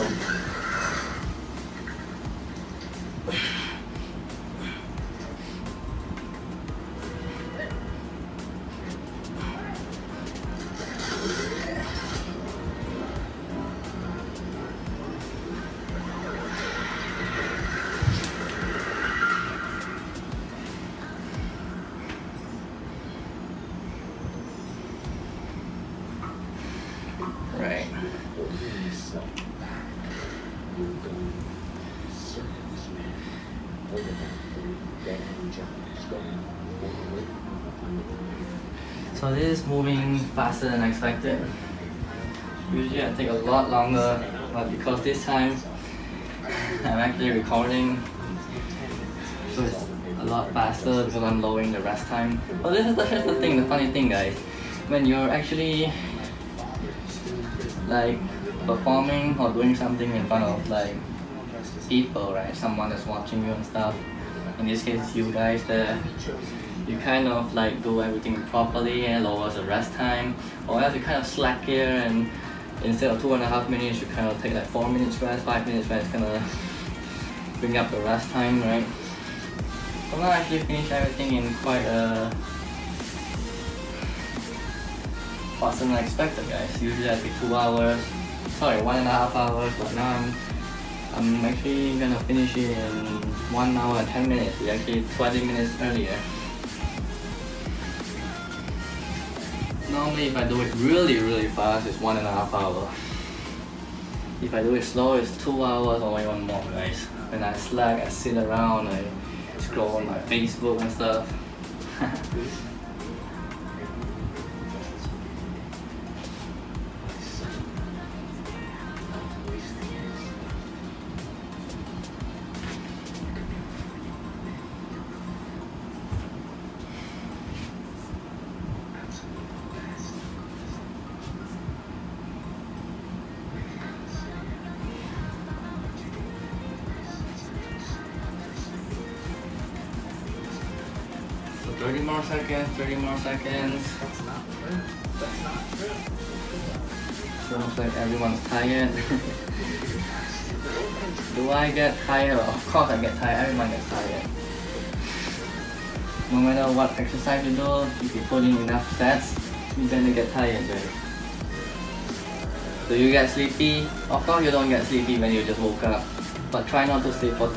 Right. So this is moving faster than expected. Usually I take a lot longer, but because this time I'm actually recording, so it's a lot faster because I'm lowering the rest time. But here's the thing, the funny thing guys, when you're actually like performing or doing something in front of like people, right? Someone that's watching you and stuff. In this case, it's you guys there. You kind of like do everything properly and lowers the rest time, or else you kind of slack here and instead of 2.5 minutes, you kind of take like 4 minutes rest, 5 minutes rest, kind of bring up the rest time, right? So now I actually finish everything in quite a faster than expected, guys. Usually I take 2 hours, sorry, 1.5 hours, but now I'm actually gonna finish it in 1 hour and 10 minutes. We actually 20 minutes earlier. Normally if I do it really fast, it's 1.5 hours. If I do it slow, it's 2 hours or even more, guys. When I slack, I sit around, I scroll on my Facebook and stuff. So 30 more seconds, 30 more seconds. That's not true. That's not true. Sounds like everyone's tired. Do I get tired? Of course I get tired, everyone gets tired. No matter what exercise you do, if you put in enough sets, you're gonna get tired, right? Do you get sleepy? Of course you don't get sleepy when you just woke up. But try not to sleep for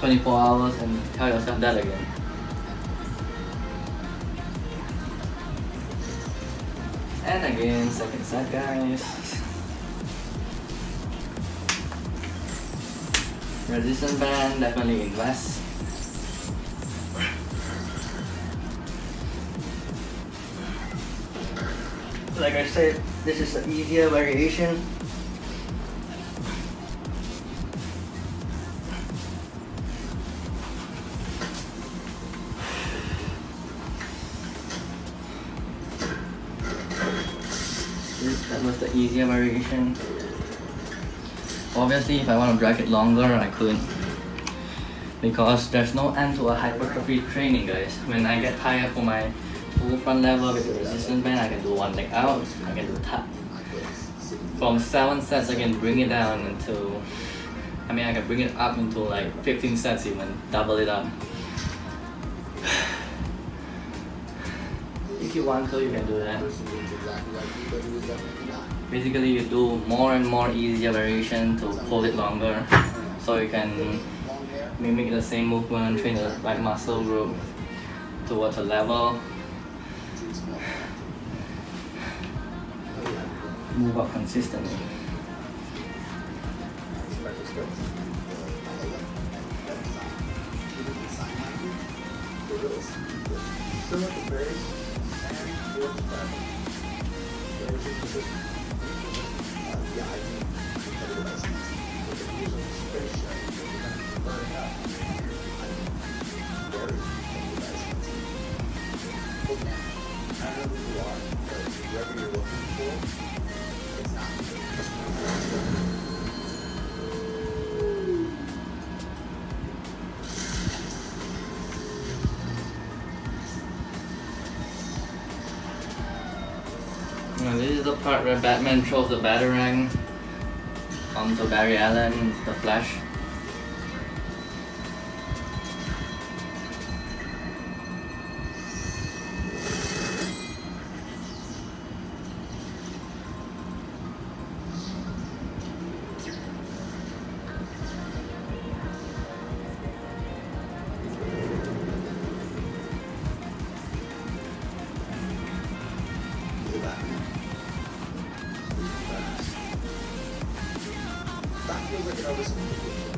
24 hours and tell yourself that again. And again, second set, guys. Resistance band, definitely invest. Like I said, this is an easier variation. That was the easier variation. Obviously, if I want to drag it longer, I could. Because there's no end to a hypertrophy training, guys. When I get tired for my full front level with the resistance band, I can do one leg out, I can do tap. From 7 sets, I can bring it down into, I can bring it up into like 15 sets even, double it up. If you want to, you can do that. Basically, you do more and more easier variation to pull it longer, so you can mimic the same movement, train the right muscle group towards a level. Move up consistently. Still at the base and towards the back. Very consistent. Yeah, I think everybody's with the use of the space shuttle, we're going to be burning up. Very everybody's look now. I don't know who you are, but whoever you're looking for, it's not. Now this is the part where Batman throws the Batarang onto Barry Allen, the Flash. That feels like an oversimplification.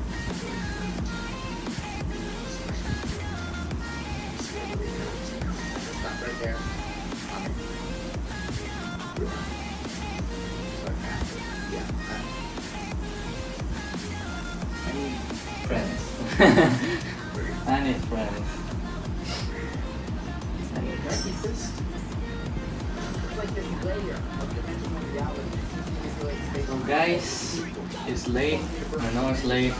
Stop right there. I need friends. I need friends. I need friends. So guys, it's late. I know it's late,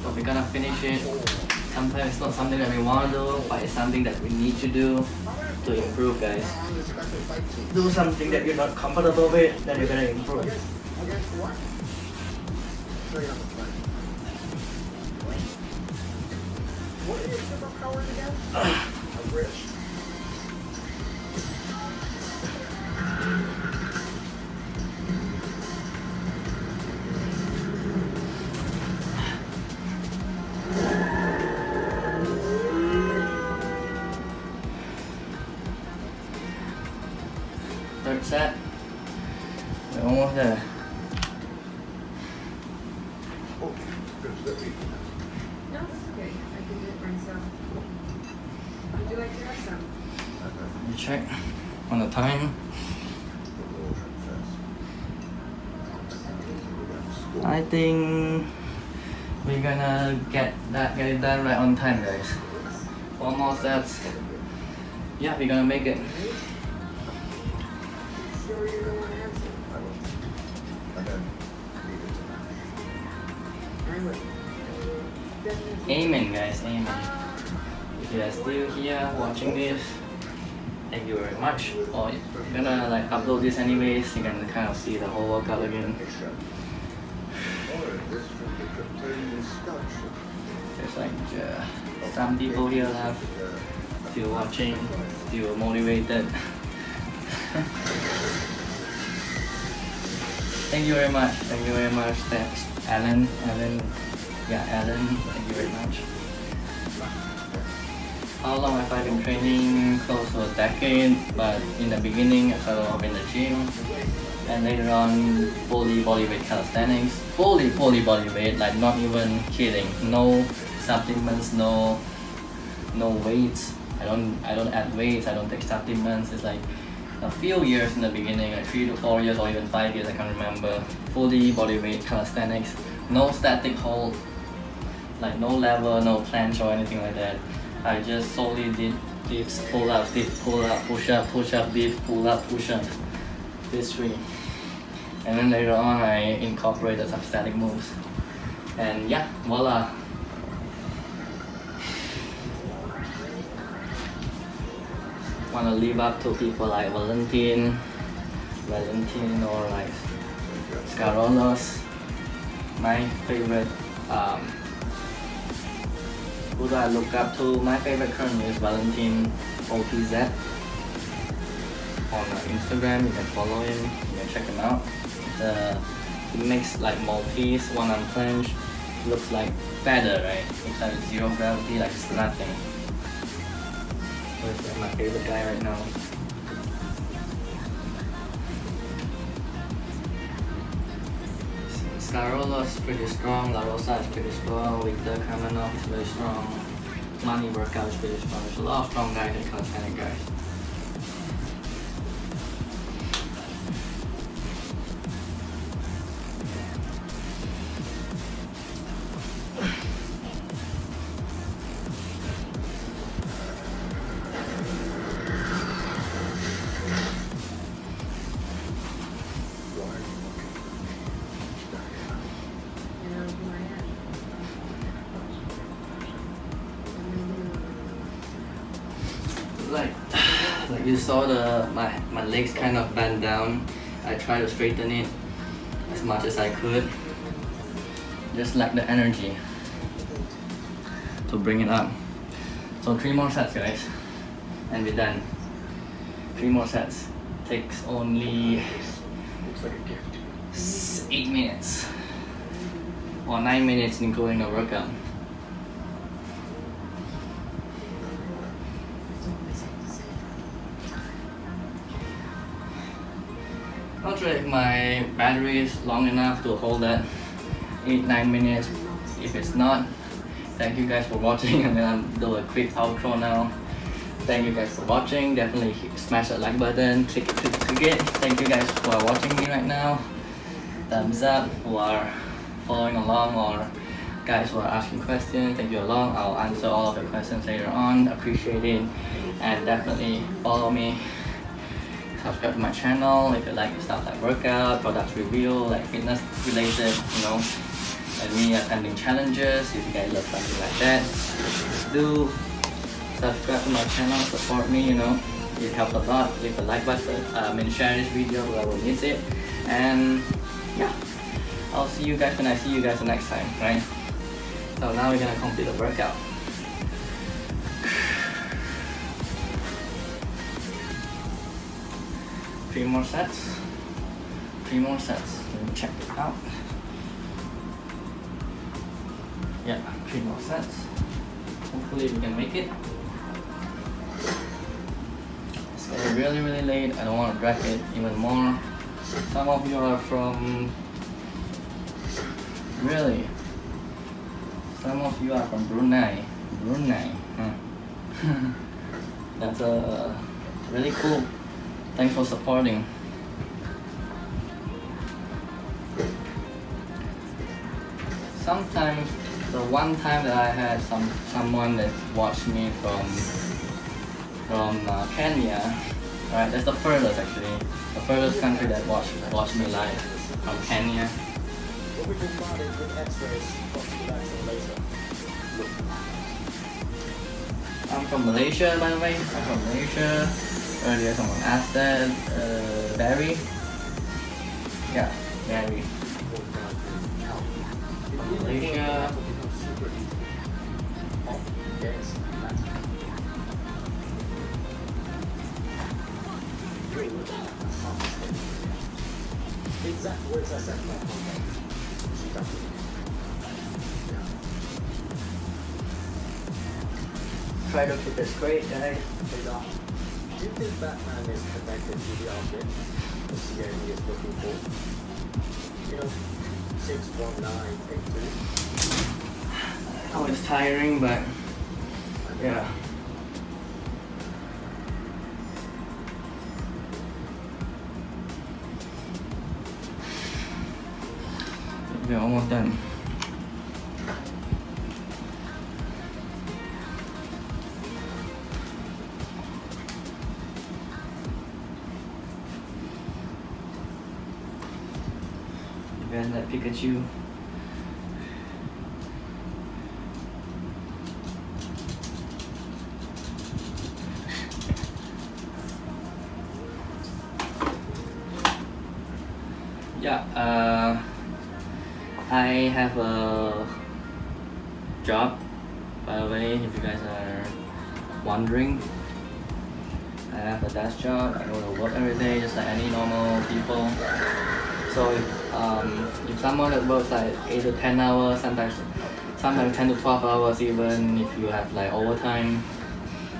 but we're gonna finish it. Sometimes it's not something that we want to do, but it's something that we need to do to improve, guys. Do something that you're not comfortable with, then you're gonna improve. What are your superpowers again? A wrist. third set. We're almost there. Oh, finish that meeting. No, that's okay. I can do it myself. Would you like to have some? Let me check on the time. I think we're gonna get it done right on time, guys. One more sets. Yeah, we're gonna make it. Sure you don't want to have some? And then leave it tonight. I would. Definitely. Amen, guys. Amen. If you are still here watching this, thank you very much. Or you're gonna like upload this anyways, you can kind of see the whole workout again. This should be contained in scholarship. There's like some people here left, still watching, still motivated. Thank you very much. Thank you very much. Thanks, Alan. Yeah, Alan. Thank you very much. How long have I been training? Close to a decade, but in the beginning I started off in the gym, and later on fully bodyweight calisthenics. Fully bodyweight, like not even kidding. No supplements, no weights. I don't add weights, I don't take supplements. It's like a few years in the beginning, like 3 to 4 years or even 5 years, I can't remember. Fully bodyweight calisthenics, no static hold, like no lever, no planche or anything like that. I just solely did dips, pull up, dip, pull up, push up, dip, pull up, push up. These three. And then later on I incorporated some static moves. And yeah, voila. Wanna live up to people like Valentin or like Scarolos. My favorite, who do I look up to? My favorite currently is Valentin OTZ. On Instagram, you can follow him, you can check him out. He makes like Maltese, one arm planche, looks like feather, right? Looks like zero gravity, like it's nothing. So it's like my favorite guy right now. Scarola is pretty strong, La Rosa is pretty strong, Victor Kamenov is very strong, Money Workout is pretty strong. There's a lot of strong guys and calisthenic guys. You know who I am. Like you saw my legs kind of bent down. I tried to straighten it as much as I could. Just like the energy to bring it up. So 3 more sets, guys, and we're done. 3 more sets. Takes only Looks like a gift. 8 minutes or 9 minutes including the workout. Not sure if my battery is long enough to hold that 8-9 minutes. If it's not, thank you guys for watching, and then I'll do a quick outro now. Thank you guys for watching. Definitely smash that like button, click it. Thank you guys for watching me right now. Thumbs up who are following along, or guys who are asking questions. Thank you along. I'll answer all of the questions later on. Appreciate it, and definitely follow me. Subscribe to my channel if you like stuff like workout, product review, like fitness related, you know, and me attending challenges. If you guys love something like that, do subscribe to my channel, support me, you know, it helps a lot. Leave a like button, and share this video whoever needs it. And yeah, I'll see you guys when I see you guys the next time, right? So now we're gonna complete the workout. Three more sets. Let me check it out. Yeah, 3 more sets. Hopefully we can make it. Let's get really late. I don't want to drag it even more. Some of you are from really. Some of you are from Brunei. Huh. That's really cool. Thanks for supporting. Sometimes the one time that I had someone that watched me from Kenya, right? That's the furthest actually, the furthest country that watched me live from Kenya. What we bombarded with X-rays, possible action laser. Look. I'm from Malaysia, by the way. I'm from Malaysia. Earlier someone asked that. Barry? Yeah, Barry. From Malaysia. Yes. Exact words I said. Try to keep it straight, guys. Hey Doc, do you think Batman is connected to the object the CID is looking for? You know, 61982. Oh, it's tiring, but yeah. We're almost done. You guys like Pikachu? Yeah, I have a job, by the way, if you guys are wondering. I have a desk job. I go to work every day just like any normal people. So if someone that works like 8 to 10 hours, sometimes 10 to 12 hours even, if you have like overtime,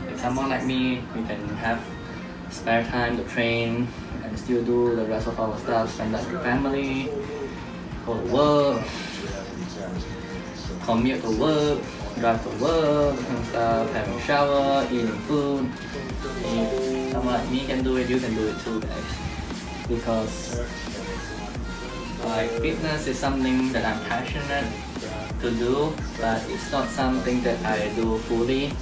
if someone like me, we can have spare time to train and still do the rest of our stuff, spend time with family, go to work, commute to work, drive to work and stuff, having a shower, eating food. If someone like me can do it, you can do it too, guys. Because like fitness is something that I'm passionate to do, but it's not something that I do fully.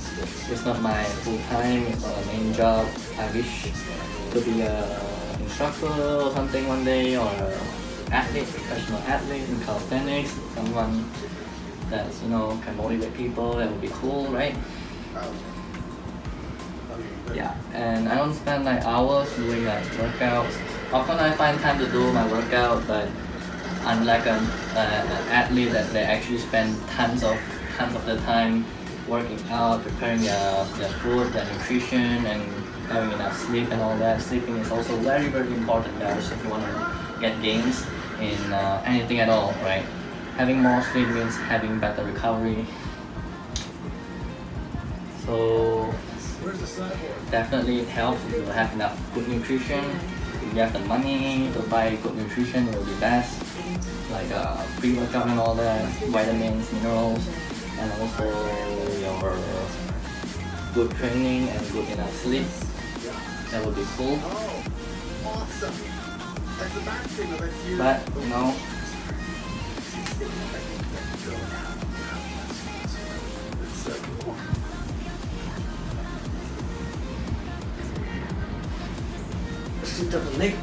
It's not my full time, it's not a main job. I wish to be a instructor or something one day, or an athlete, professional athlete in calisthenics, someone that's, you know, can motivate people. That would be cool, right? Yeah, and I don't spend like hours doing like workouts. Often I find time to do my workout, but unlike an athlete that they actually spend tons of the time working out, preparing their food, their nutrition, and having enough sleep and all that. Sleeping is also very important, guys, if you want to get gains in anything at all, right? Having more sleep means having better recovery. So definitely it helps if you have enough good nutrition. If you have the money to buy good nutrition, it will be best. Like pre-workout and all that, vitamins, minerals, and also your good training and good enough sleep. That would be cool. But you know, sit up the leg.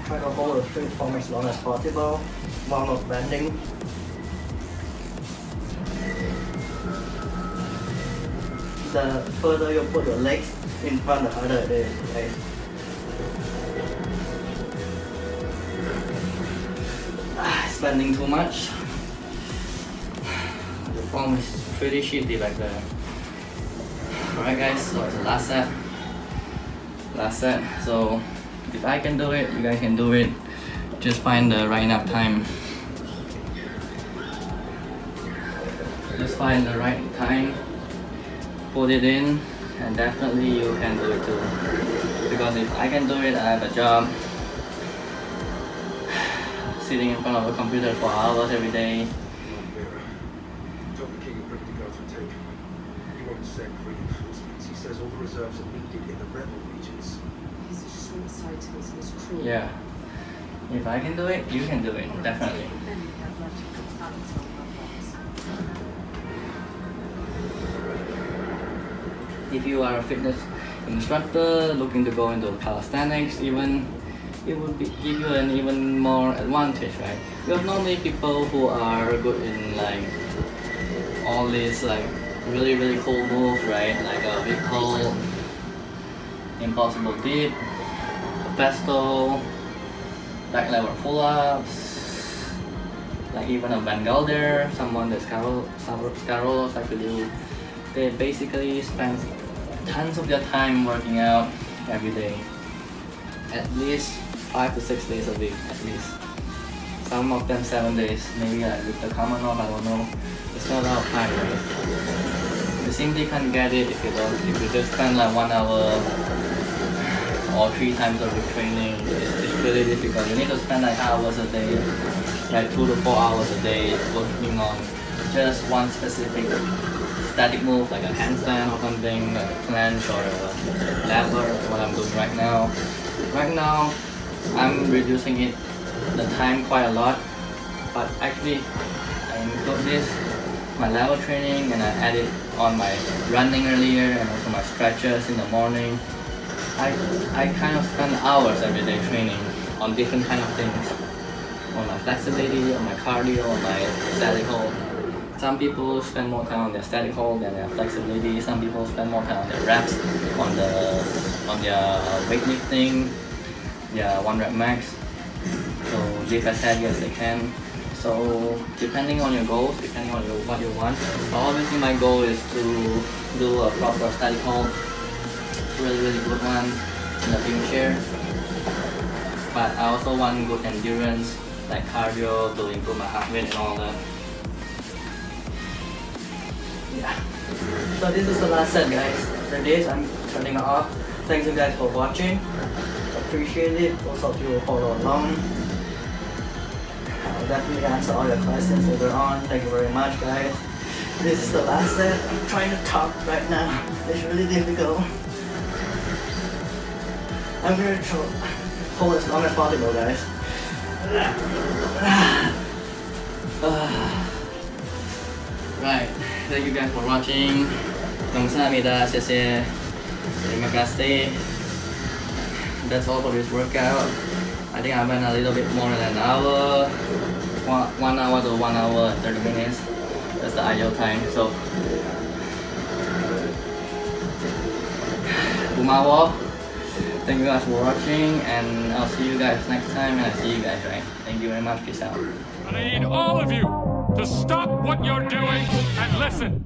Try to hold the straight form as long as possible while not bending. The further you put your legs in front, the harder it is, right? It's bending too much. The form is pretty shitty back there. Alright guys, so it's the last set. So if I can do it, you guys can do it. Just find the right enough time. Just find the right time. Put it in and definitely you can do it too. Because if I can do it, I have a job sitting in front of a computer for hours every day. Told the king you're ready to go to take. He won't send reinforcements. He says all the reserves are needed in the rebel regions. He's short-sighted and he's cruel. Yeah. If I can do it, you can do it, definitely. Then we have left to balance on our box. If you are a fitness instructor looking to go into calisthenics, even it would give you an even more advantage, right? Because normally people who are good in like all these like really cool moves, right? Like a big hole, impossible dip, pesto, back lever pull-ups, like even a Van Gelder, someone that's Carlos like to do. They basically spend tons of their time working out every day, at least 5 to 6 days a week, at least. Some of them 7 days, maybe like with the common off, I don't know. It's not a lot of time, right? You simply can't get it if you don't. If you just spend like 1 hour or 3 times a week training, it's really difficult. You need to spend like hours a day, like 2 to 4 hours a day working on just one specific static move, like a handstand or something, like a planche or a lever, what I'm doing right now. Right now, I'm reducing it, the time quite a lot, but actually I include this, my level training, and I add it on my running earlier and also my stretches in the morning. I kind of spend hours every day training on different kind of things, on my flexibility, on my cardio, on my static hold. Some people spend more time on their static hold than their flexibility. Some people spend more time on their reps, on their weightlifting, their 1 rep max. So lift as heavy as they can. So depending on your goals, depending on what you want. But obviously my goal is to do a proper static hold, really good one in the future. But I also want good endurance, like cardio, to improve my heart rate and all that. Yeah. So this is the last set, guys. For this, I'm turning it off. Thanks you guys for watching. Appreciate it. Those of you who follow along. I'll definitely answer all your questions later on. Thank you very much, guys. This is the last set. I'm trying to talk right now. It's really difficult. I'm gonna hold as long as possible, guys. Right. Thank you guys for watching. 감사합니다. 谢谢. Terima kasih. That's all for this workout. I think I went a little bit more than an hour. 1 hour to 1 hour and 30 minutes. That's the ideal time. So, Bumawo. Thank you guys for watching, and I'll see you guys next time. And I see you guys, right? Thank you very much. Peace out. I need all of you to stop what you're doing and listen.